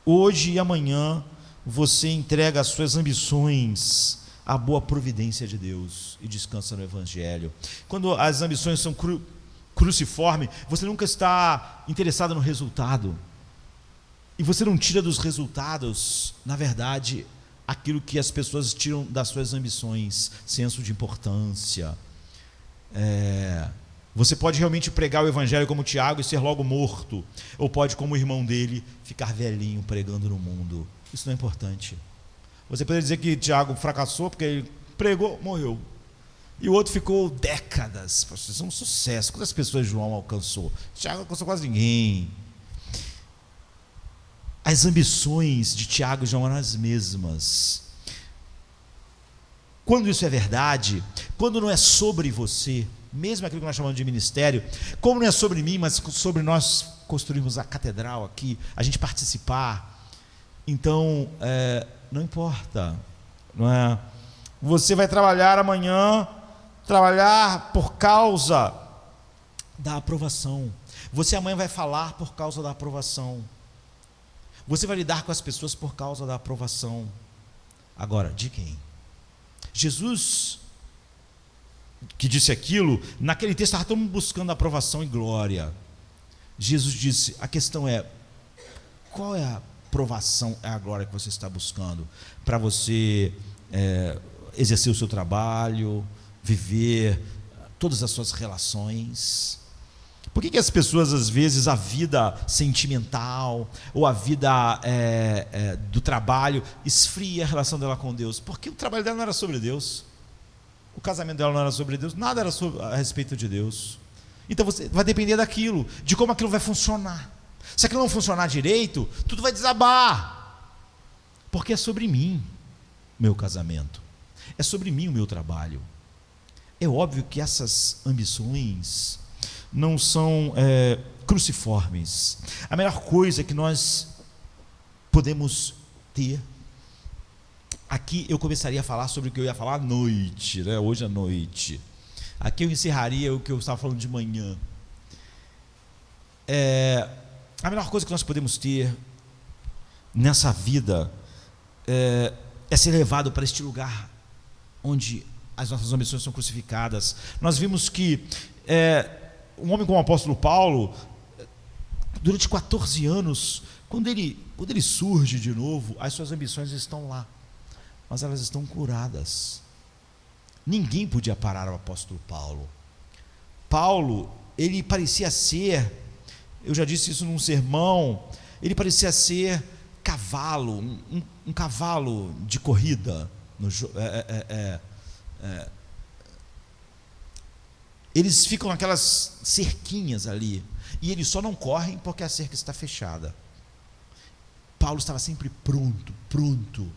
A: hoje e amanhã você entrega as suas ambições à boa providência de Deus e descansa no Evangelho. Quando as ambições são cruciformes, você nunca está interessado no resultado, e você não tira dos resultados, na verdade, aquilo que as pessoas tiram das suas ambições: senso de importância. Você pode realmente pregar o Evangelho como Tiago e ser logo morto, ou pode, como o irmão dele, ficar velhinho pregando no mundo. Isso não é importante. Você poderia dizer que Tiago fracassou porque ele pregou, morreu, e o outro ficou décadas. Isso é um sucesso. Quantas pessoas João alcançou? Tiago alcançou quase ninguém. As ambições de Tiago e João eram as mesmas. Quando isso é verdade, quando não é sobre você, mesmo aquilo que nós chamamos de ministério, como não é sobre mim, mas sobre nós construirmos a catedral aqui, a gente participar, então não importa, não é? Você vai trabalhar amanhã, trabalhar por causa da aprovação. Você amanhã vai falar por causa da aprovação. Você vai lidar com as pessoas por causa da aprovação. Agora, de quem? Jesus, que disse aquilo, naquele texto estava todo mundo buscando aprovação e glória. Jesus disse: a questão é, qual é a aprovação, é a glória que você está buscando? Para você exercer o seu trabalho, viver todas as suas relações. Por que as pessoas, às vezes, a vida sentimental ou a vida do trabalho esfria a relação dela com Deus? Porque o trabalho dela não era sobre Deus, o casamento dela não era sobre Deus, nada era a respeito de Deus. Então você vai depender daquilo, de como aquilo vai funcionar. Se aquilo não funcionar direito, tudo vai desabar, porque é sobre mim meu casamento, é sobre mim o meu trabalho. É óbvio que essas ambições não são cruciformes. A melhor coisa que nós podemos ter, aqui eu começaria a falar sobre o que eu ia falar à noite, né? Hoje à noite. Aqui eu encerraria o que eu estava falando de manhã. A melhor coisa que nós podemos ter nessa vida é ser levado para este lugar onde as nossas ambições são crucificadas. Nós vimos que um homem como o apóstolo Paulo, durante 14 anos, quando ele surge de novo, as suas ambições estão lá, mas elas estão curadas. Ninguém podia parar o apóstolo Paulo. Paulo, ele parecia ser, eu já disse isso num sermão, ele parecia ser cavalo, um cavalo de corrida. Eles ficam naquelas cerquinhas ali, e eles só não correm porque a cerca está fechada. Paulo estava sempre pronto.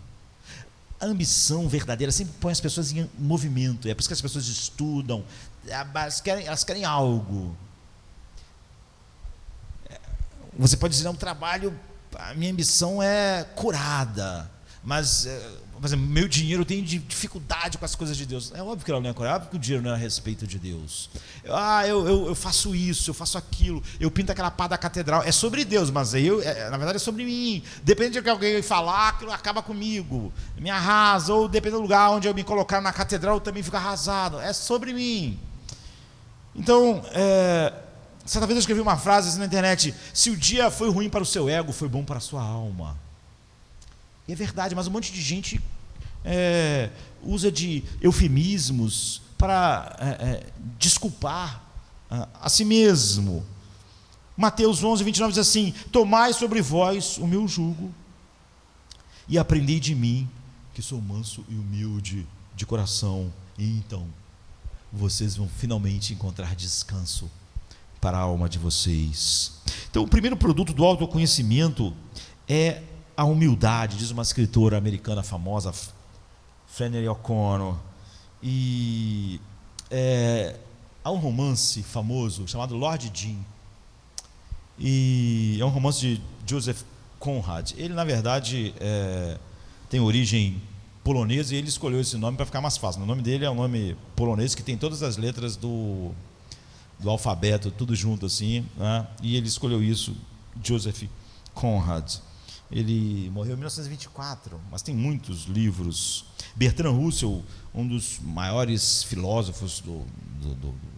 A: A ambição verdadeira sempre põe as pessoas em movimento. É por isso que as pessoas estudam, elas querem algo. Você pode dizer: não, trabalho, a minha ambição é curada, mas por exemplo, meu dinheiro, eu tenho dificuldade com as coisas de Deus. É óbvio que ela não é curada, é óbvio que o dinheiro não é a respeito de Deus. Eu faço isso, eu faço aquilo, eu pinto aquela pá da catedral, é sobre Deus, mas na verdade é sobre mim. Depende do que alguém falar, aquilo acaba comigo, me arrasa, ou depende do lugar onde eu me colocar na catedral, eu também fico arrasado, é sobre mim. Então, certa vez eu escrevi uma frase assim na internet: se o dia foi ruim para o seu ego, foi bom para a sua alma. E é verdade, mas um monte de gente usa de eufemismos desculpar a si mesmo. Mateus 11, 29 diz assim: tomai sobre vós o meu jugo e aprendei de mim, que sou manso e humilde de coração, e então vocês vão finalmente encontrar descanso para a alma de vocês. Então, o primeiro produto do autoconhecimento é a humildade, diz uma escritora americana famosa, Flannery O'Connor. E há um romance famoso chamado Lord Jim, e é um romance de Joseph Conrad. Ele, na verdade, tem origem polonesa, e ele escolheu esse nome para ficar mais fácil. O nome dele é um nome polonês que tem todas as letras do alfabeto, tudo junto assim, né? E ele escolheu isso, Joseph Conrad. Ele morreu em 1924, mas tem muitos livros. Bertrand Russell, um dos maiores filósofos do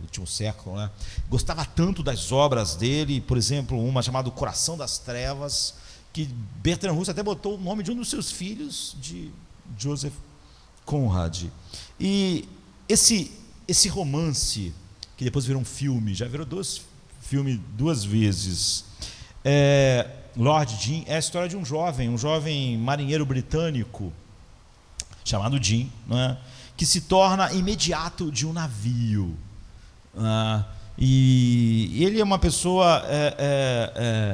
A: último século, né? Gostava tanto das obras dele, por exemplo, uma chamada O Coração das Trevas, que Bertrand Russell até botou o nome de um dos seus filhos de Joseph Conrad. E esse romance, que depois virou um filme, já virou filme duas vezes, Lord Jim, é a história de um jovem marinheiro britânico chamado Jim, né, que se torna imediato de um navio, e ele é uma pessoa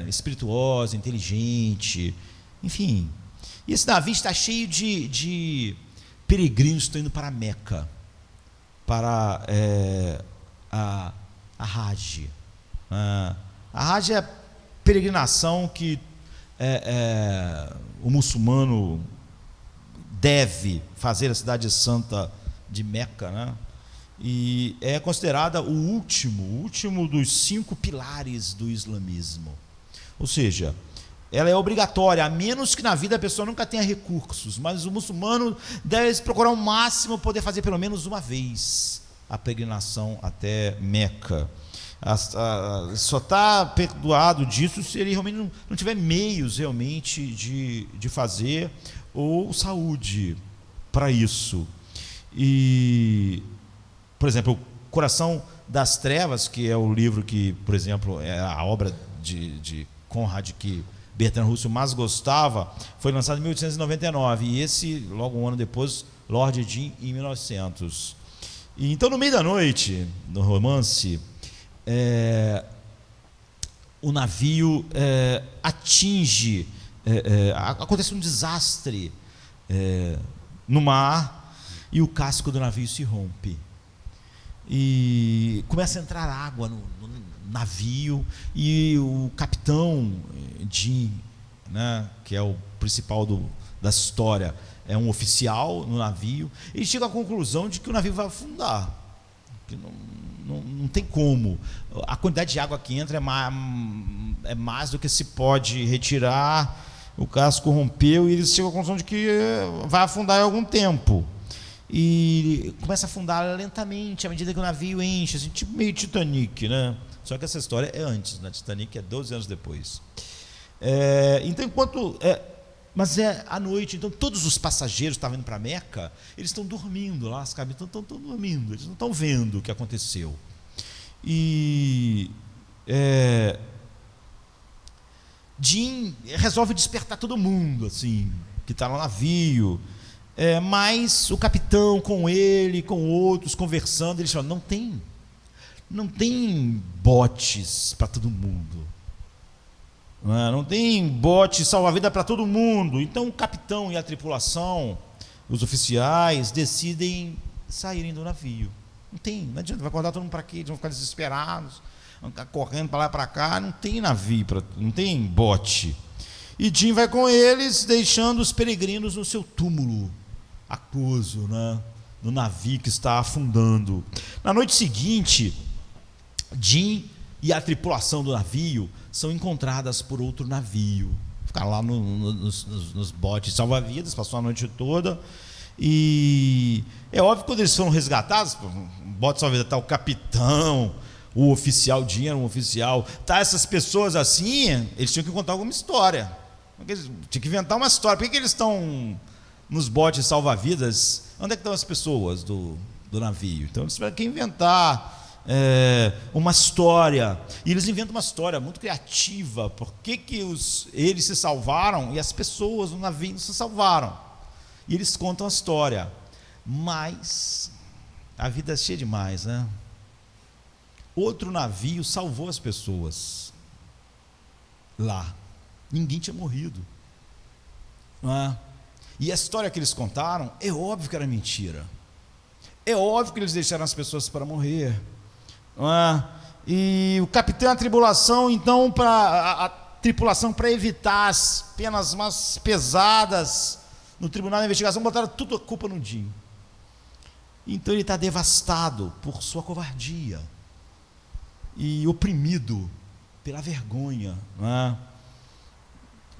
A: espirituosa, inteligente, enfim. E esse navio está cheio de peregrinos que estão indo para Meca, para a Hajj. A Hajj é a peregrinação que o muçulmano deve fazer na cidade santa de Meca, né? E é considerada o último dos 5 pilares do islamismo. Ou seja, ela é obrigatória, a menos que na vida a pessoa nunca tenha recursos, mas o muçulmano deve procurar o máximo poder fazer pelo menos uma vez a peregrinação até Meca. Só está perdoado disso se ele realmente não tiver meios realmente de fazer, ou saúde para isso. E, por exemplo, O Coração das Trevas, que é o livro que, por exemplo, é a obra de Conrad que Bertrand Russell mais gostava, foi lançado em 1899, e esse, logo um ano depois, Lord Jim, em 1900. E, então, no meio da noite, no romance, o navio atinge, acontece um desastre no mar, e o casco do navio se rompe, e começa a entrar água no navio, e o capitão Jim, né, que é o principal da história, é um oficial no navio, e chega à conclusão de que o navio vai afundar, que não tem como. A quantidade de água que entra é mais do que se pode retirar. O casco rompeu e eles chegam à conclusão de que vai afundar em algum tempo. E começa a afundar lentamente à medida que o navio enche, assim, tipo meio Titanic, né? Só que essa história é antes, né? Titanic é 12 anos depois. Então, mas é à noite, então todos os passageiros que estavam indo para Meca, eles estão dormindo lá, as cabines estão dormindo, eles não estão vendo o que aconteceu. E Jim resolve despertar todo mundo, assim, que está no navio, mas o capitão com ele, com outros, conversando, eles falam, não tem botes para todo mundo. Não tem bote salva-vida para todo mundo. Então o capitão e a tripulação, os oficiais, decidem saírem do navio. Não adianta, vai acordar todo mundo para quê? Eles vão ficar desesperados, vão ficar correndo para lá e para cá. Não tem navio, não tem bote. E Jim vai com eles, deixando os peregrinos no seu túmulo aquoso, né, no navio que está afundando. Na noite seguinte, Jim e a tripulação do navio são encontradas por outro navio. Ficaram lá nos botes salva-vidas, passou a noite toda. E é óbvio que quando eles foram resgatados, bote salva-vidas, está o capitão, o oficial, Jim era um oficial, tá, essas pessoas assim, eles tinham que contar alguma história. Tinha que inventar uma história. Por que eles estão nos botes salva-vidas? Onde é que estão as pessoas do navio. Então eles tiveram que inventar uma história. E eles inventam uma história muito criativa. Por que eles se salvaram e as pessoas no navio não se salvaram? E eles contam a história. Mas a vida é cheia demais, né? Outro navio salvou as pessoas lá. Ninguém tinha morrido. Não é? E a história que eles contaram, é óbvio que era mentira. É óbvio que eles deixaram as pessoas para morrer. Não é? E o capitão da tribulação, então, a tripulação, para evitar as penas mais pesadas no tribunal de investigação, botaram tudo a culpa no Jim. Então ele está devastado por sua covardia e oprimido pela vergonha. Não é?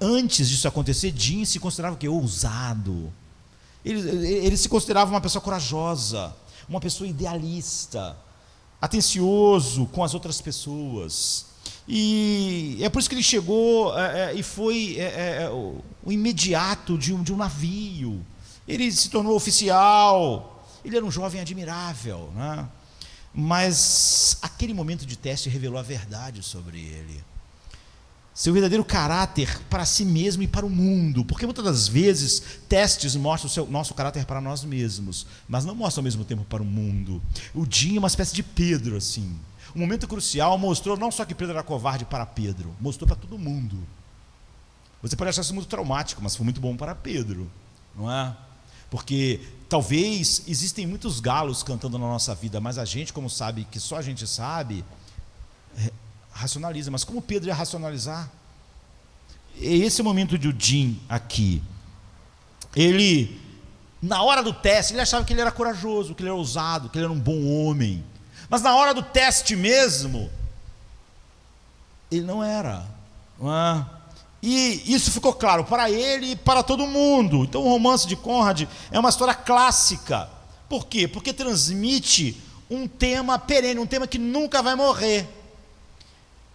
A: Antes disso acontecer, Jim se considerava o quê? Ousado. Ele se considerava uma pessoa corajosa, uma pessoa idealista, atencioso com as outras pessoas. E é por isso que ele chegou e foi o imediato de um navio. Ele se tornou oficial. Ele era um jovem admirável, né? Mas aquele momento de teste revelou a verdade sobre ele. Seu verdadeiro caráter para si mesmo e para o mundo. Porque muitas das vezes testes mostram o nosso caráter para nós mesmos, mas não mostram ao mesmo tempo para o mundo. O Jim é uma espécie de Pedro, assim. Um momento crucial mostrou não só que Pedro era covarde para Pedro, mostrou para todo mundo. Você pode achar isso muito traumático, mas foi muito bom para Pedro, não é? Porque talvez existem muitos galos cantando na nossa vida, mas a gente, como sabe que só a gente sabe, racionaliza. Mas como Pedro ia racionalizar? Esse é o momento de Jim aqui. Ele, na hora do teste, ele achava que ele era corajoso, que ele era ousado, que ele era um bom homem. Mas na hora do teste mesmo, ele não era. Não é? E isso ficou claro para ele e para todo mundo. Então o romance de Conrad é uma história clássica. Por quê? Porque transmite um tema perene, um tema que nunca vai morrer.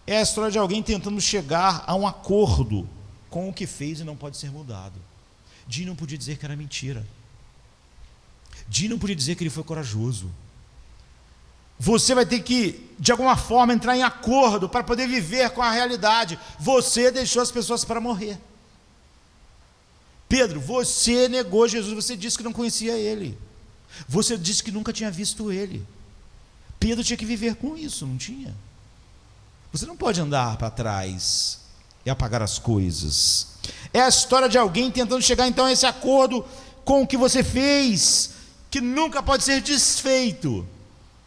A: É a história de alguém tentando chegar a um acordo com o que fez e não pode ser mudado. Jim não podia dizer que era mentira. Jim não podia dizer que ele foi corajoso. Você vai ter que, de alguma forma, entrar em acordo para poder viver com a realidade. Você deixou as pessoas para morrer. Pedro, você negou Jesus, você disse que não conhecia ele. Você disse que nunca tinha visto ele. Pedro tinha que viver com isso, não tinha? Você não pode andar para trás e apagar as coisas. É a história de alguém tentando chegar então a esse acordo com o que você fez, que nunca pode ser desfeito.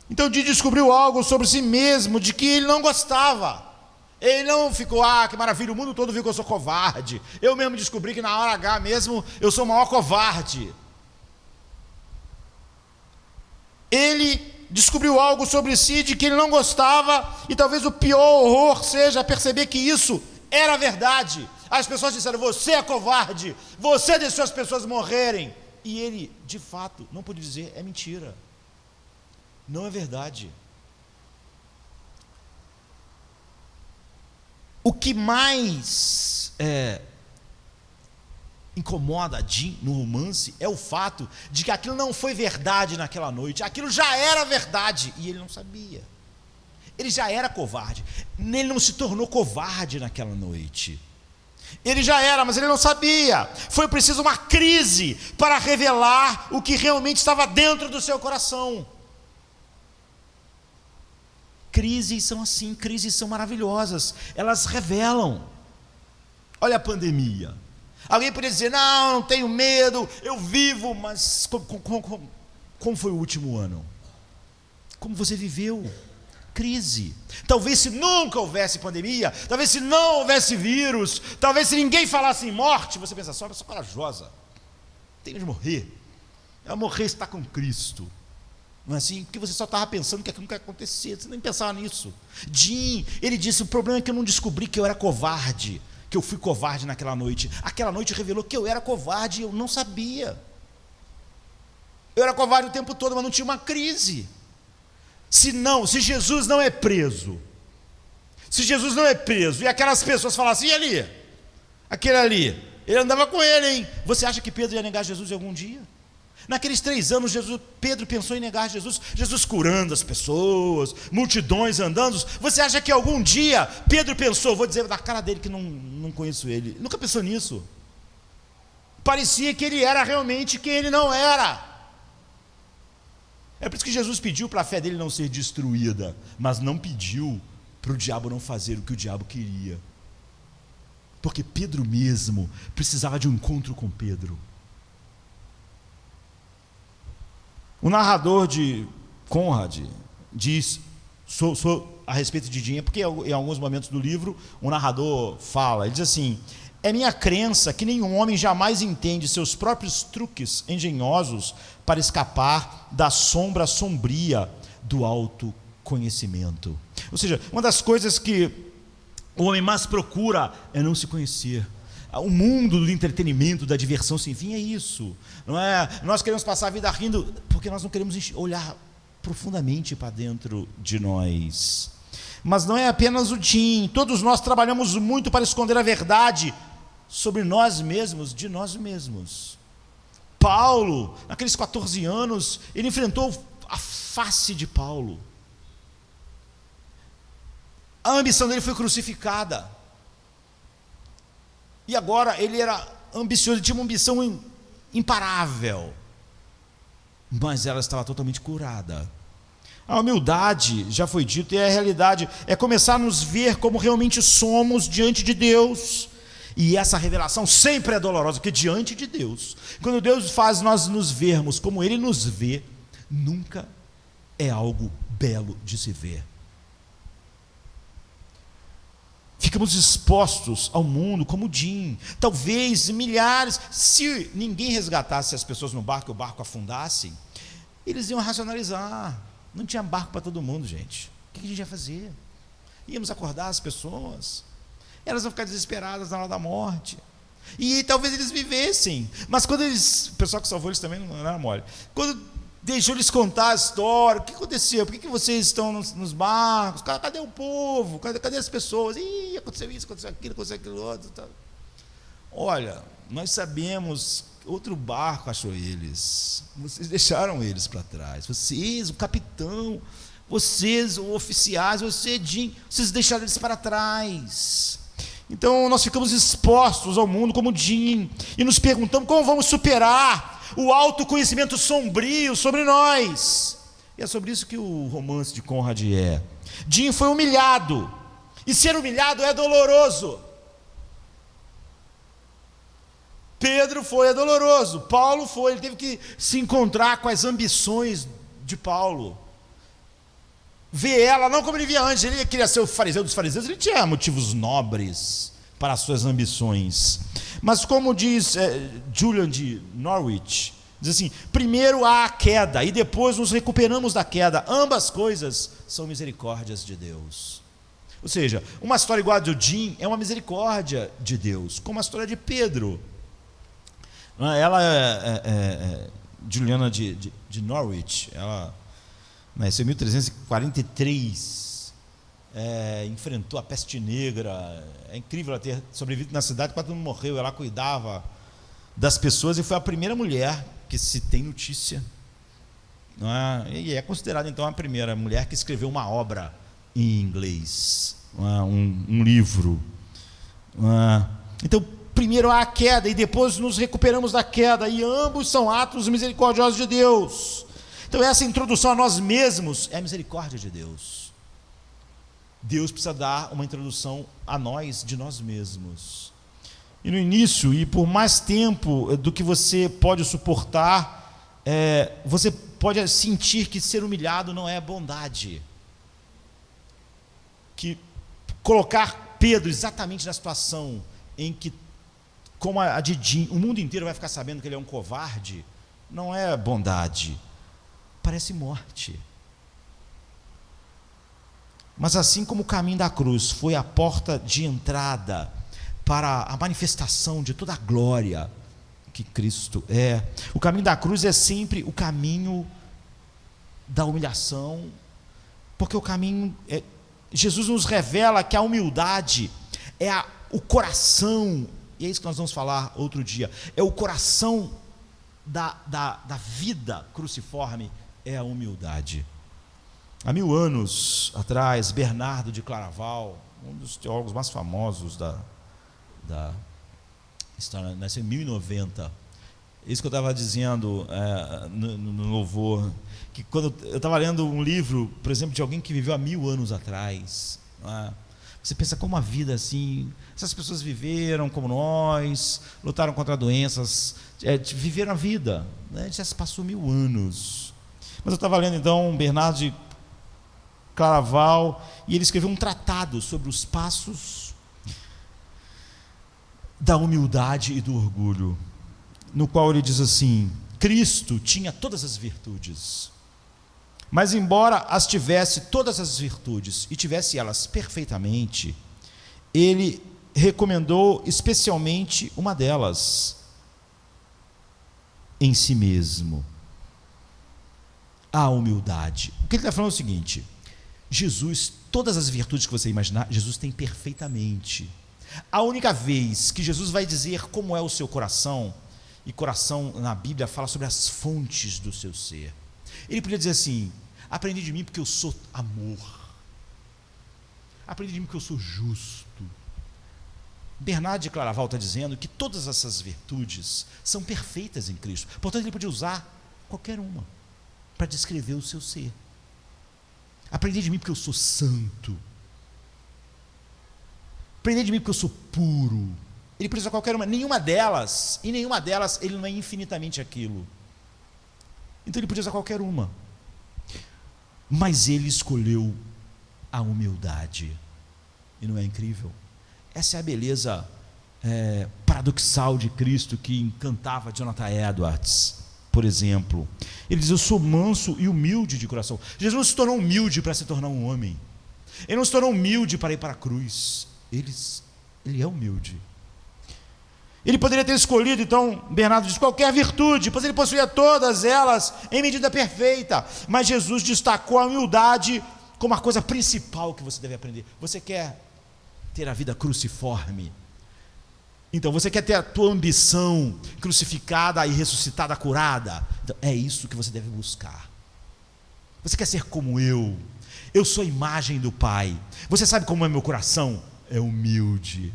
A: Então Jim descobriu algo sobre si mesmo, de que ele não gostava. Ele não ficou, que maravilha, o mundo todo viu que eu sou covarde. Eu mesmo descobri que na hora H mesmo, eu sou o maior covarde. Ele descobriu algo sobre si de que ele não gostava, e talvez o pior horror seja perceber que isso era verdade. As pessoas disseram, você é covarde, você deixou as pessoas morrerem. E ele, de fato, não pôde dizer, é mentira. Não é verdade. O que mais incomoda Jim no romance é o fato de que aquilo não foi verdade naquela noite. Aquilo já era verdade e ele não sabia. Ele já era covarde. Ele não se tornou covarde naquela noite. Ele já era, mas ele não sabia. Foi preciso uma crise para revelar o que realmente estava dentro do seu coração. Crises são assim, crises são maravilhosas, elas revelam. Olha a pandemia. Alguém poderia dizer, não tenho medo, eu vivo, mas como foi o último ano? Como você viveu? Crise. Talvez se nunca houvesse pandemia, talvez se não houvesse vírus, talvez se ninguém falasse em morte, você pensa, só uma pessoa corajosa, tem de morrer. Ela morrer está com Cristo. Não é assim? Porque você só estava pensando que aquilo nunca ia acontecer, você nem pensava nisso. Jim, ele disse, o problema é que eu não descobri que eu era covarde, que eu fui covarde naquela noite. Aquela noite revelou que eu era covarde e eu não sabia. Eu era covarde o tempo todo, mas não tinha uma crise. Se Jesus não é preso, e aquelas pessoas falassem, e ali? Aquele ali, ele andava com ele, hein? Você acha que Pedro ia negar Jesus algum dia? Naqueles 3 anos, Pedro pensou em negar Jesus. Jesus curando as pessoas, multidões andando. Você acha que algum dia Pedro pensou, vou dizer na cara dele que não conheço ele? Nunca pensou nisso. Parecia que ele era realmente quem ele não era. É por isso que Jesus pediu para a fé dele não ser destruída, mas não pediu para o diabo não fazer o que o diabo queria. Porque Pedro mesmo precisava de um encontro com Pedro. O narrador de Conrad diz a respeito de Jim, porque em alguns momentos do livro o narrador fala, ele diz assim: é minha crença que nenhum homem jamais entende seus próprios truques engenhosos para escapar da sombra sombria do autoconhecimento. Ou seja, uma das coisas que o homem mais procura é não se conhecer. O mundo do entretenimento, da diversão sem fim é isso, não é? Nós queremos passar a vida rindo porque nós não queremos olhar profundamente para dentro de nós. Mas não é apenas o Jim. Todos nós trabalhamos muito para esconder a verdade sobre nós mesmos, de nós mesmos. Paulo, naqueles 14 anos, ele enfrentou a face de Paulo. A ambição dele foi crucificada. E agora ele era ambicioso, tinha uma ambição imparável, mas ela estava totalmente curada. A humildade, já foi dito, é a realidade, é começar a nos ver como realmente somos diante de Deus. E essa revelação sempre é dolorosa, porque diante de Deus, quando Deus faz nós nos vermos como Ele nos vê, nunca é algo belo de se ver. Ficamos expostos ao mundo como Jim. Talvez milhares, se ninguém resgatasse as pessoas no barco e o barco afundasse, eles iam racionalizar. Não tinha barco para todo mundo, gente. O que a gente ia fazer? Íamos acordar as pessoas. Elas vão ficar desesperadas na hora da morte. E talvez eles vivessem. Mas quando eles, o pessoal que salvou eles também não era mole. Quando deixou eles contar a história, o que aconteceu? Por que vocês estão nos barcos? Cadê o povo? Cadê as pessoas? Ih, aconteceu isso, aconteceu aquilo outro. Tá. Olha, nós sabemos que outro barco achou eles. Vocês deixaram eles para trás. Vocês, o capitão, vocês, os oficiais, você, Jim, vocês deixaram eles para trás. Então nós ficamos expostos ao mundo como Jim e nos perguntamos como vamos superar o autoconhecimento sombrio sobre nós. E é sobre isso que o romance de Conrad é. Jim foi humilhado, e ser humilhado é doloroso. Pedro foi, é doloroso. Paulo foi, ele teve que se encontrar com as ambições de Paulo. Ver ela não como ele via antes. Ele queria ser o fariseu dos fariseus, ele tinha motivos nobres para as suas ambições. Mas como diz Julian de Norwich, diz assim: primeiro há a queda e depois nos recuperamos da queda. Ambas coisas são misericórdias de Deus. Ou seja, uma história igual a do Jim é uma misericórdia de Deus, como a história de Pedro. Ela Juliana de Norwich, ela nasceu em 1343, enfrentou a peste negra. É incrível ela ter sobrevivido na cidade quando todo mundo morreu. Ela cuidava das pessoas e foi a primeira mulher que se tem notícia, não é? E é considerada então a primeira mulher que escreveu uma obra em inglês, um livro. Então, primeiro há a queda e depois nos recuperamos da queda, e ambos são atos misericordiosos de Deus. Então essa introdução a nós mesmos é a misericórdia de Deus. Deus precisa dar uma introdução a nós de nós mesmos. E no início, e por mais tempo do que você pode suportar, você pode sentir que ser humilhado não é bondade. Que colocar Pedro exatamente na situação em que, como a de Jim, o mundo inteiro vai ficar sabendo que ele é um covarde, não é bondade, parece morte. Mas assim como o caminho da cruz foi a porta de entrada para a manifestação de toda a glória que Cristo é, o caminho da cruz é sempre o caminho da humilhação, porque o caminho Jesus nos revela que a humildade é o coração, e é isso que nós vamos falar outro dia, é o coração da vida cruciforme é a humildade. Há 1000 anos atrás, Bernardo de Claraval, um dos teólogos mais famosos da história, nasceu em 1090. Isso que eu estava dizendo no louvor, que quando eu estava lendo um livro, por exemplo, de alguém que viveu há 1000 anos atrás, você pensa como a vida assim, essas pessoas viveram como nós, lutaram contra doenças, viveram a vida, né? Já se passou 1000 anos. Mas eu estava lendo então Bernardo de Claraval, e ele escreveu um tratado sobre os passos da humildade e do orgulho, no qual ele diz assim: Cristo tinha todas as virtudes, mas embora as tivesse todas as virtudes e tivesse elas perfeitamente, ele recomendou especialmente uma delas em si mesmo, a humildade. O que ele está falando é o seguinte: Jesus, todas as virtudes que você imaginar, Jesus tem perfeitamente. A única vez que Jesus vai dizer como é o seu coração, e coração na Bíblia fala sobre as fontes do seu ser, ele podia dizer assim: aprendi de mim porque eu sou amor, aprendi de mim porque eu sou justo. Bernardo de Claraval está dizendo que todas essas virtudes são perfeitas em Cristo, portanto ele podia usar qualquer uma para descrever o seu ser. Aprendi de mim porque eu sou santo, aprendi de mim porque eu sou puro. Ele podia usar qualquer uma, nenhuma delas ele não é infinitamente aquilo. Então ele podia usar qualquer uma, mas ele escolheu a humildade. E não é incrível? Essa é a beleza paradoxal de Cristo que encantava Jonathan Edwards, por exemplo. Ele diz: eu sou manso e humilde de coração. Jesus não se tornou humilde para se tornar um homem, ele não se tornou humilde para ir para a cruz, ele é humilde. Ele poderia ter escolhido, então, Bernardo diz, qualquer virtude, pois ele possuía todas elas em medida perfeita, mas Jesus destacou a humildade como a coisa principal que você deve aprender. Você quer ter a vida cruciforme? Então, você quer ter a tua ambição crucificada e ressuscitada, curada? Então, é isso que você deve buscar. Você quer ser como eu sou a imagem do Pai. Você sabe como é meu coração? É humilde.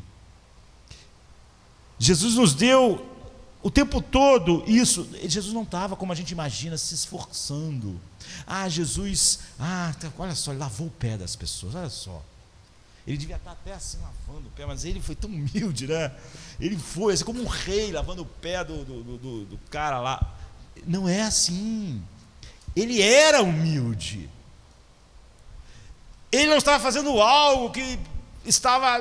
A: Jesus nos deu o tempo todo isso. Jesus não estava, como a gente imagina, se esforçando. Jesus, olha só, ele lavou o pé das pessoas, olha só. Ele devia estar até assim lavando o pé, mas ele foi tão humilde, né? Ele foi assim, como um rei lavando o pé do cara lá. Não é assim. Ele era humilde. Ele não estava fazendo algo que estava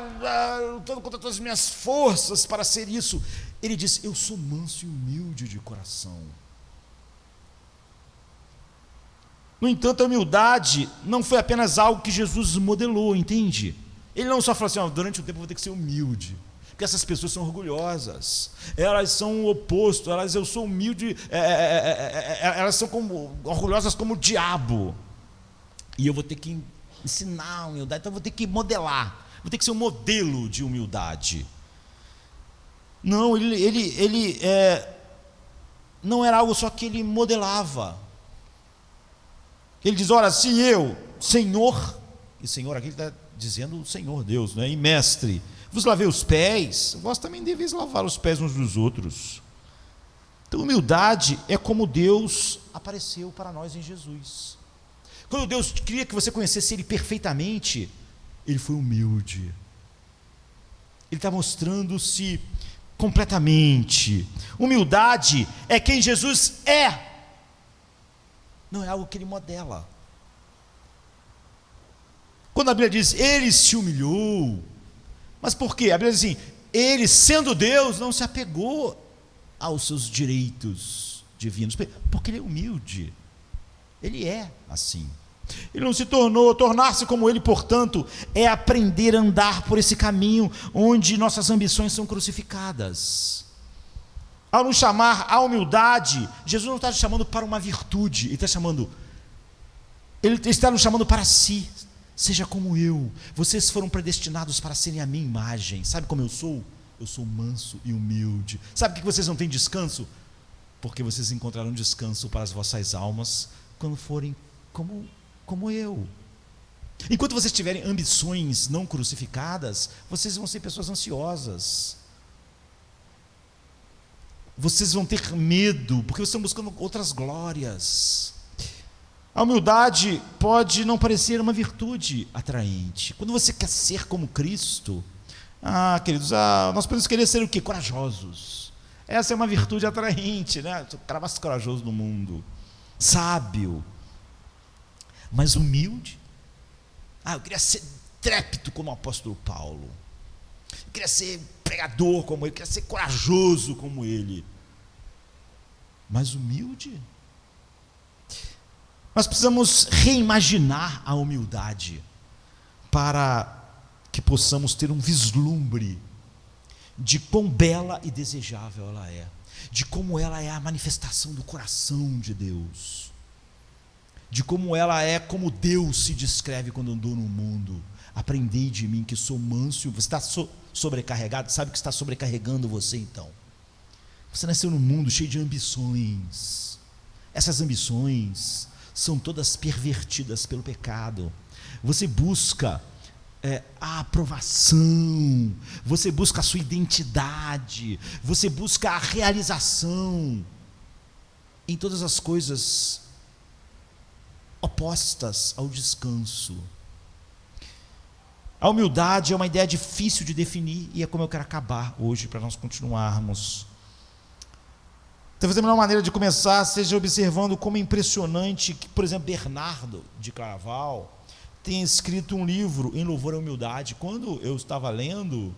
A: lutando contra todas as minhas forças para ser isso. Ele disse: eu sou manso e humilde de coração. No entanto, a humildade não foi apenas algo que Jesus modelou, entende? Ele não só falou assim: durante o tempo eu vou ter que ser humilde, porque essas pessoas são orgulhosas, elas são o oposto, eu sou humilde, elas são orgulhosas como o diabo, e eu vou ter que ensinar a humildade, então eu vou ter que modelar, vou ter que ser um modelo de humildade. Não, ele não era algo só que ele modelava. Ele diz: ora, se eu, Senhor, e Senhor aqui ele está dizendo o Senhor Deus, né? E mestre, vos lavei os pés, vós também deveis lavar os pés uns dos outros. Então, humildade é como Deus apareceu para nós em Jesus. Quando Deus queria que você conhecesse Ele perfeitamente, Ele foi humilde. Ele está mostrando-se completamente. Humildade é quem Jesus é, não é algo que Ele modela. Quando a Bíblia diz, Ele se humilhou, mas por quê? A Bíblia diz assim, Ele, sendo Deus, não se apegou aos seus direitos divinos, porque Ele é humilde. Ele é assim. Ele não se tornar-se como Ele, portanto, é aprender a andar por esse caminho onde nossas ambições são crucificadas. Ao nos chamar à humildade, Jesus não está nos chamando para uma virtude, Ele está nos chamando para si. Seja como eu, vocês foram predestinados para serem a minha imagem. Sabe como eu sou? Eu sou manso e humilde. Sabe o que vocês não têm descanso? porque vocês encontrarão descanso para as vossas almas quando forem como eu. Enquanto vocês tiverem ambições não crucificadas, vocês vão ser pessoas ansiosas. Vocês vão ter medo, porque vocês estão buscando outras glórias. A humildade pode não parecer uma virtude atraente. Quando você quer ser como Cristo, queridos, nós podemos querer ser o quê? Corajosos. Essa é uma virtude atraente, né? O cara mais corajoso do mundo, sábio, mas humilde. Eu queria ser intrépido como o apóstolo Paulo. Eu queria ser pregador como ele, eu queria ser corajoso como ele. Mas humilde? Nós precisamos reimaginar a humildade para que possamos ter um vislumbre de quão bela e desejável ela é, de como ela é a manifestação do coração de Deus, de como ela é como Deus se descreve quando andou no mundo. Aprendei de mim que sou manso. Você está sobrecarregado, sabe que está sobrecarregando você então. Você nasceu num mundo cheio de ambições. Essas ambições são todas pervertidas pelo pecado. Você busca a aprovação, você busca a sua identidade, você busca a realização em todas as coisas opostas ao descanso. A humildade é uma ideia difícil de definir e é como eu quero acabar hoje para nós continuarmos. Talvez a melhor maneira de começar seja observando como é impressionante que, por exemplo, Bernardo de Claraval tem escrito um livro em louvor à humildade. Quando eu estava lendo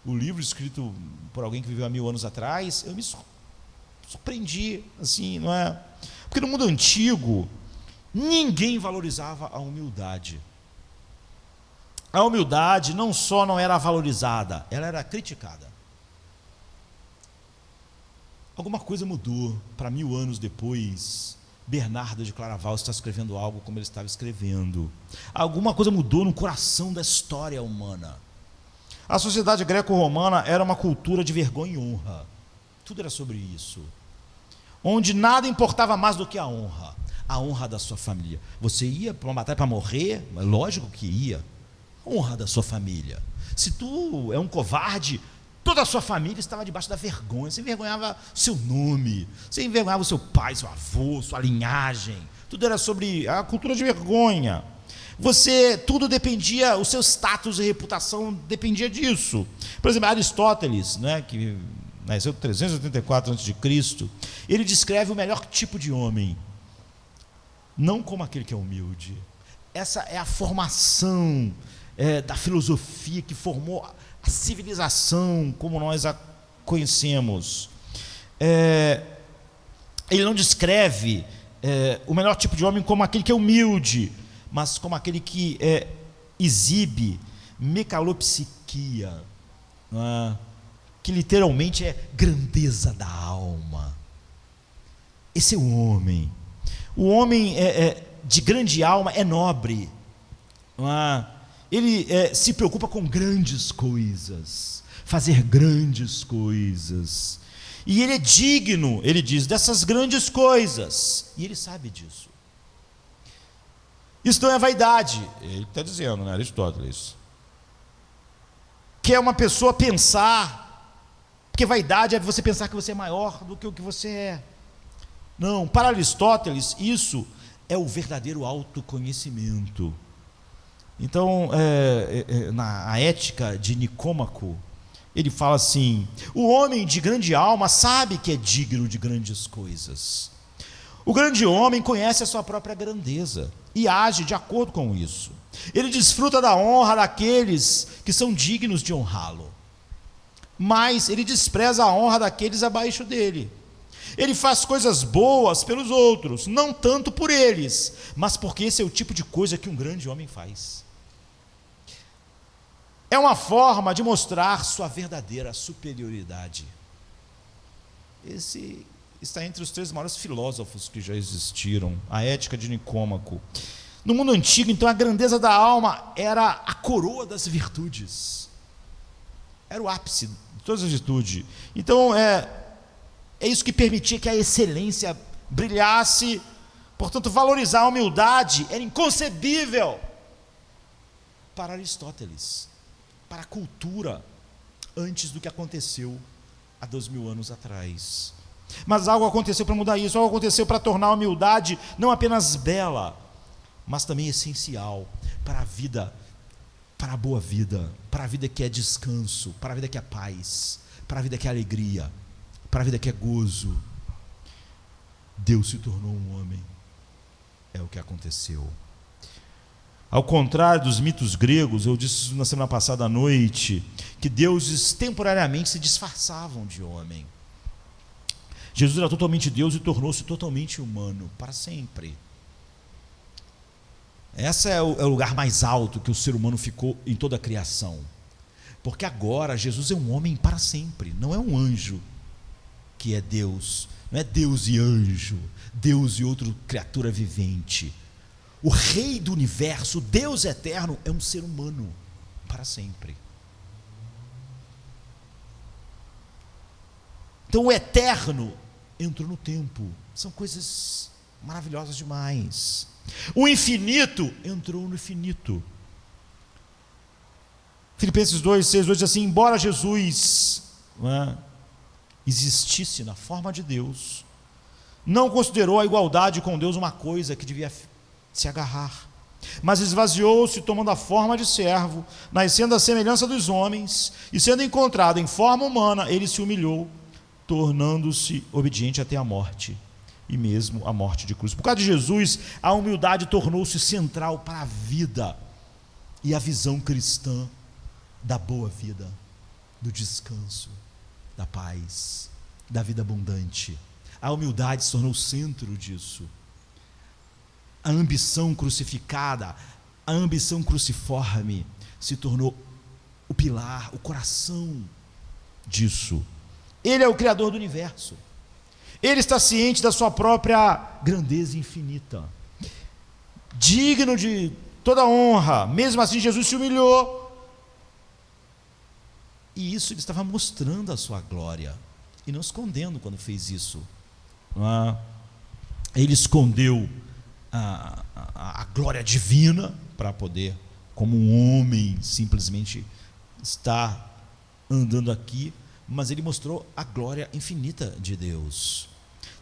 A: o livro escrito por alguém que viveu há 1000 anos atrás, eu me surpreendi, assim, não é? Porque no mundo antigo, ninguém valorizava a humildade. A humildade não só não era valorizada, ela era criticada. Alguma coisa mudou para 1000 anos depois. Bernardo de Claraval está escrevendo algo como ele estava escrevendo. Alguma coisa mudou no coração da história humana. A sociedade greco-romana era uma cultura de vergonha e honra. Tudo era sobre isso. Onde nada importava mais do que a honra da sua família. Você ia para uma batalha para morrer? Lógico que ia. Honra da sua família. Se tu é um covarde, toda a sua família estava debaixo da vergonha. Você envergonhava seu nome, você envergonhava o seu pai, seu avô, sua linhagem. Tudo era sobre a cultura de vergonha. Tudo dependia, o seu status e reputação dependia disso. Por exemplo, Aristóteles, né, que nasceu em 384 a.C., ele descreve o melhor tipo de homem, não como aquele que é humilde. Essa é a formação da filosofia que formou a civilização como nós a conhecemos. Ele não descreve o melhor tipo de homem como aquele que é humilde, mas como aquele que exibe megalopsiquia, que literalmente é grandeza da alma. Esse é o homem. O homem de grande alma é nobre, ele se preocupa com grandes coisas, fazer grandes coisas, e ele é digno, ele diz, dessas grandes coisas, e ele sabe disso. Isso não é vaidade, ele está dizendo, né, Aristóteles, que é uma pessoa pensar, porque vaidade é você pensar que você é maior do que o que você é. Não, para Aristóteles, isso é o verdadeiro autoconhecimento. Então, na Ética de Nicômaco, ele fala assim: o homem de grande alma sabe que é digno de grandes coisas. O grande homem conhece a sua própria grandeza e age de acordo com isso. Ele desfruta da honra daqueles que são dignos de honrá-lo, mas ele despreza a honra daqueles abaixo dele. Ele faz coisas boas pelos outros, não tanto por eles, mas porque esse é o tipo de coisa que um grande homem faz. É uma forma de mostrar sua verdadeira superioridade. Esse está entre os 3 maiores filósofos que já existiram, a Ética de Nicômaco. No mundo antigo, então, a grandeza da alma era a coroa das virtudes. Era o ápice de todas as virtudes. Então, É isso que permitia que a excelência brilhasse. Portanto, valorizar a humildade era inconcebível para Aristóteles, para a cultura, antes do que aconteceu há 2000 anos atrás. Mas algo aconteceu para mudar isso, algo aconteceu para tornar a humildade não apenas bela, mas também essencial para a vida, para a boa vida, para a vida que é descanso, para a vida que é paz, para a vida que é alegria, para a vida que é gozo. Deus se tornou um homem, é o que aconteceu. Ao contrário dos mitos gregos, eu disse isso na semana passada à noite, que deuses temporariamente se disfarçavam de homem. Jesus era totalmente Deus e tornou-se totalmente humano, para sempre. Esse é o lugar mais alto que o ser humano ficou em toda a criação. Porque agora Jesus é um homem para sempre, não é um anjo que é Deus, não é Deus e anjo, Deus e outra criatura vivente. O Rei do universo, Deus eterno, é um ser humano para sempre. Então o eterno entrou no tempo. São coisas maravilhosas demais. O infinito entrou no infinito. Filipenses 2:6 diz assim: embora Jesus existisse na forma de Deus, não considerou a igualdade com Deus uma coisa que devia se agarrar, mas esvaziou-se, tomando a forma de servo, nascendo à semelhança dos homens, e sendo encontrado em forma humana, ele se humilhou, tornando-se obediente até a morte, e mesmo a morte de cruz. Por causa de Jesus, a humildade tornou-se central para a vida e a visão cristã da boa vida, do descanso, da paz, da vida abundante. A humildade se tornou o centro disso. A ambição crucificada, a ambição cruciforme se tornou o pilar, o coração disso. Ele é o Criador do universo. Ele está ciente da sua própria grandeza infinita, digno de toda honra. Mesmo assim, Jesus se humilhou. E isso ele estava mostrando a sua glória e não escondendo quando fez isso. Ele escondeu a glória divina para poder, como um homem, simplesmente estar andando aqui, mas ele mostrou a glória infinita de Deus.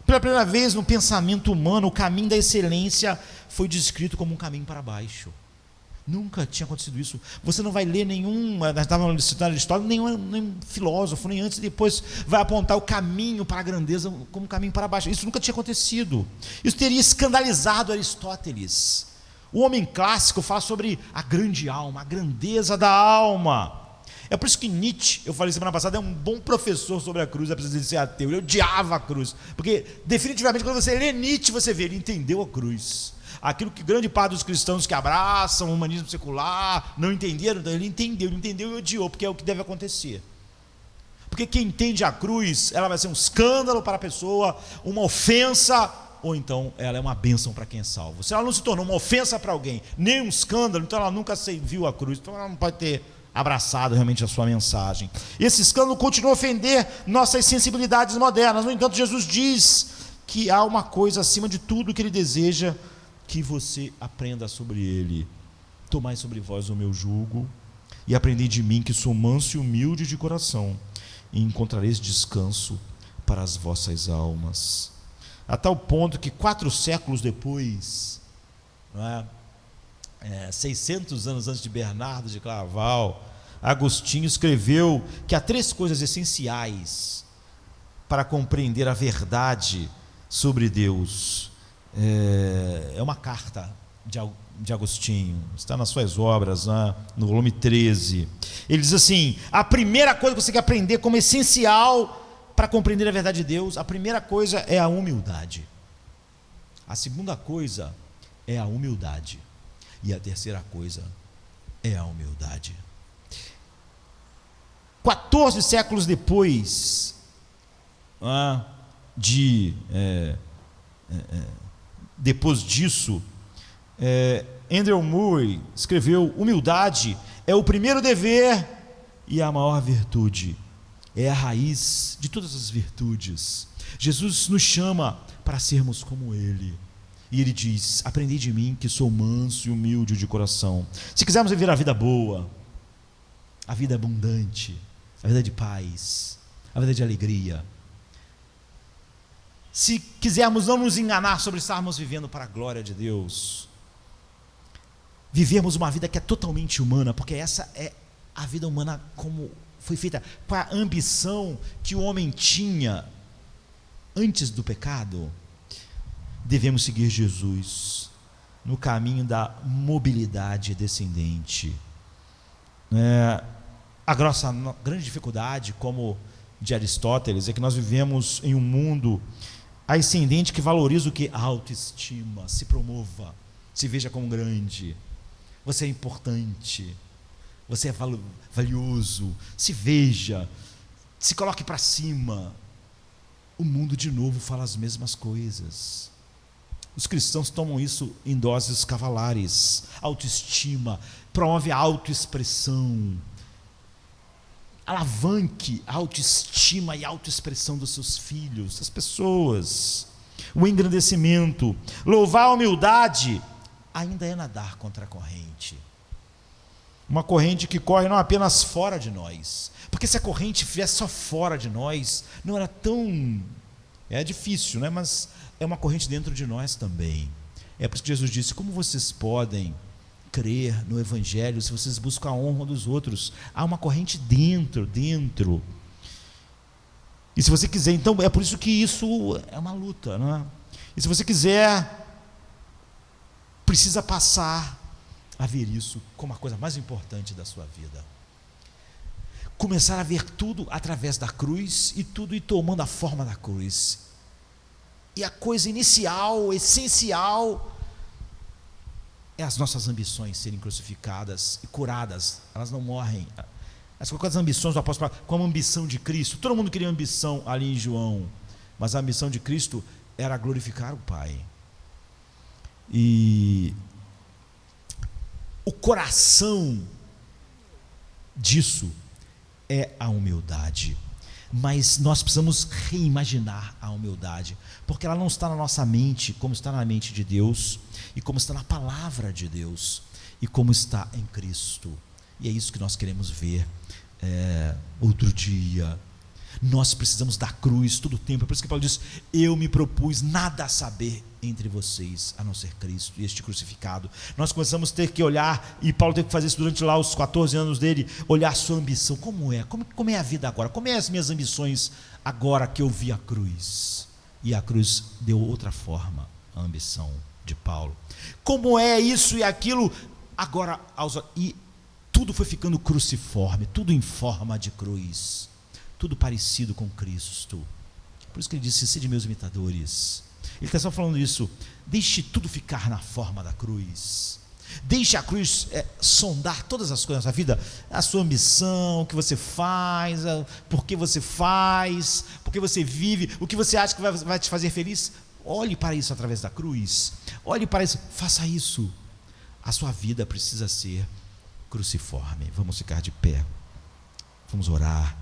A: Pela primeira vez no pensamento humano, o caminho da excelência foi descrito como um caminho para baixo. Nunca tinha acontecido isso. Você não vai ler nenhum, nós estávamos citando Aristóteles, nenhum filósofo, nem antes e depois vai apontar o caminho para a grandeza como um caminho para baixo. Isso nunca tinha acontecido. Isso teria escandalizado Aristóteles. O homem clássico fala sobre a grande alma, a grandeza da alma. É por isso que Nietzsche, eu falei semana passada, é um bom professor sobre a cruz, apesar de ser ateu. Ele odiava a cruz, porque definitivamente quando você lê Nietzsche, você vê, ele entendeu a cruz. Aquilo que grande parte dos cristãos que abraçam o humanismo secular não entenderam, então ele entendeu e odiou, porque é o que deve acontecer. Porque quem entende a cruz, ela vai ser um escândalo para a pessoa, uma ofensa, ou então ela é uma bênção para quem é salvo. Se ela não se tornou uma ofensa para alguém, nem um escândalo, então ela nunca viu a cruz, então ela não pode ter abraçado realmente a sua mensagem. Esse escândalo continua a ofender nossas sensibilidades modernas. No entanto, Jesus diz que há uma coisa acima de tudo que ele deseja que você aprenda sobre ele. Tomai sobre vós o meu jugo e aprendei de mim, que sou manso e humilde de coração, e encontrareis descanso para as vossas almas. A tal ponto que 4 séculos depois, 600 anos antes de Bernardo de Claraval, Agostinho escreveu que há 3 coisas essenciais para compreender a verdade sobre Deus. É uma carta de Agostinho, está nas suas obras, no volume 13. Ele diz assim: a primeira coisa que você quer aprender como essencial para compreender a verdade de Deus, a primeira coisa é a humildade. A segunda coisa é a humildade. E a terceira coisa é a humildade. 14 séculos depois depois disso, Andrew Murray escreveu: humildade é o primeiro dever e a maior virtude, é a raiz de todas as virtudes. Jesus nos chama para sermos como Ele. E Ele diz: aprendei de mim que sou manso e humilde de coração. Se quisermos viver a vida boa, a vida abundante, a vida de paz, a vida de alegria, se quisermos não nos enganar sobre estarmos vivendo para a glória de Deus, vivermos uma vida que é totalmente humana, porque essa é a vida humana como foi feita, com a ambição que o homem tinha antes do pecado, devemos seguir Jesus no caminho da mobilidade descendente. A grande dificuldade, como de Aristóteles, é que nós vivemos em um mundo ascendente que valoriza o que? A autoestima. Se promova, se veja como grande, você é importante, você é valioso, se veja, se coloque para cima. O mundo de novo fala as mesmas coisas. Os cristãos tomam isso em doses cavalares. Autoestima, promove a autoexpressão. Alavanque a autoestima e a autoexpressão dos seus filhos, das pessoas. O engrandecimento, louvar a humildade, ainda é nadar contra a corrente. Uma corrente que corre não apenas fora de nós, porque se a corrente viesse só fora de nós, não era tão... é difícil, né? Mas é uma corrente dentro de nós também. É por isso que Jesus disse: como vocês podem crer no Evangelho se vocês buscam a honra dos outros? Há uma corrente dentro. E se você quiser, então, é por isso que isso é uma luta, não é? E se você quiser, precisa passar a ver isso como a coisa mais importante da sua vida. Começar a ver tudo através da cruz e tudo ir tomando a forma da cruz. E a coisa inicial, essencial, é as nossas ambições serem crucificadas e curadas. Elas não morrem. As ambições do apóstolo Paulo, como a ambição de Cristo. Todo mundo queria ambição ali em João, mas a ambição de Cristo era glorificar o Pai. E o coração disso é a humildade. Mas nós precisamos reimaginar a humildade, porque ela não está na nossa mente como está na mente de Deus, e como está na palavra de Deus, e como está em Cristo. E é isso que nós queremos ver outro dia. Nós precisamos da cruz todo o tempo. É por isso que Paulo diz: eu me propus nada a saber entre vocês, a não ser Cristo e este crucificado. Nós começamos a ter que olhar, e Paulo teve que fazer isso durante lá os 14 anos dele, olhar a sua ambição, como é a vida agora, como é as minhas ambições agora que eu vi a cruz. E a cruz deu outra forma à ambição de Paulo. Como é isso e aquilo agora, e tudo foi ficando cruciforme, tudo em forma de cruz, tudo parecido com Cristo. Por isso que ele disse: sede meus imitadores. Ele está só falando isso: deixe tudo ficar na forma da cruz. Deixe a cruz sondar todas as coisas da sua vida, a sua ambição, o que você faz, por que você faz, por que você vive, o que você acha que vai te fazer feliz. Olhe para isso através da cruz. Olhe para isso, faça isso. A sua vida precisa ser cruciforme. Vamos ficar de pé, vamos orar.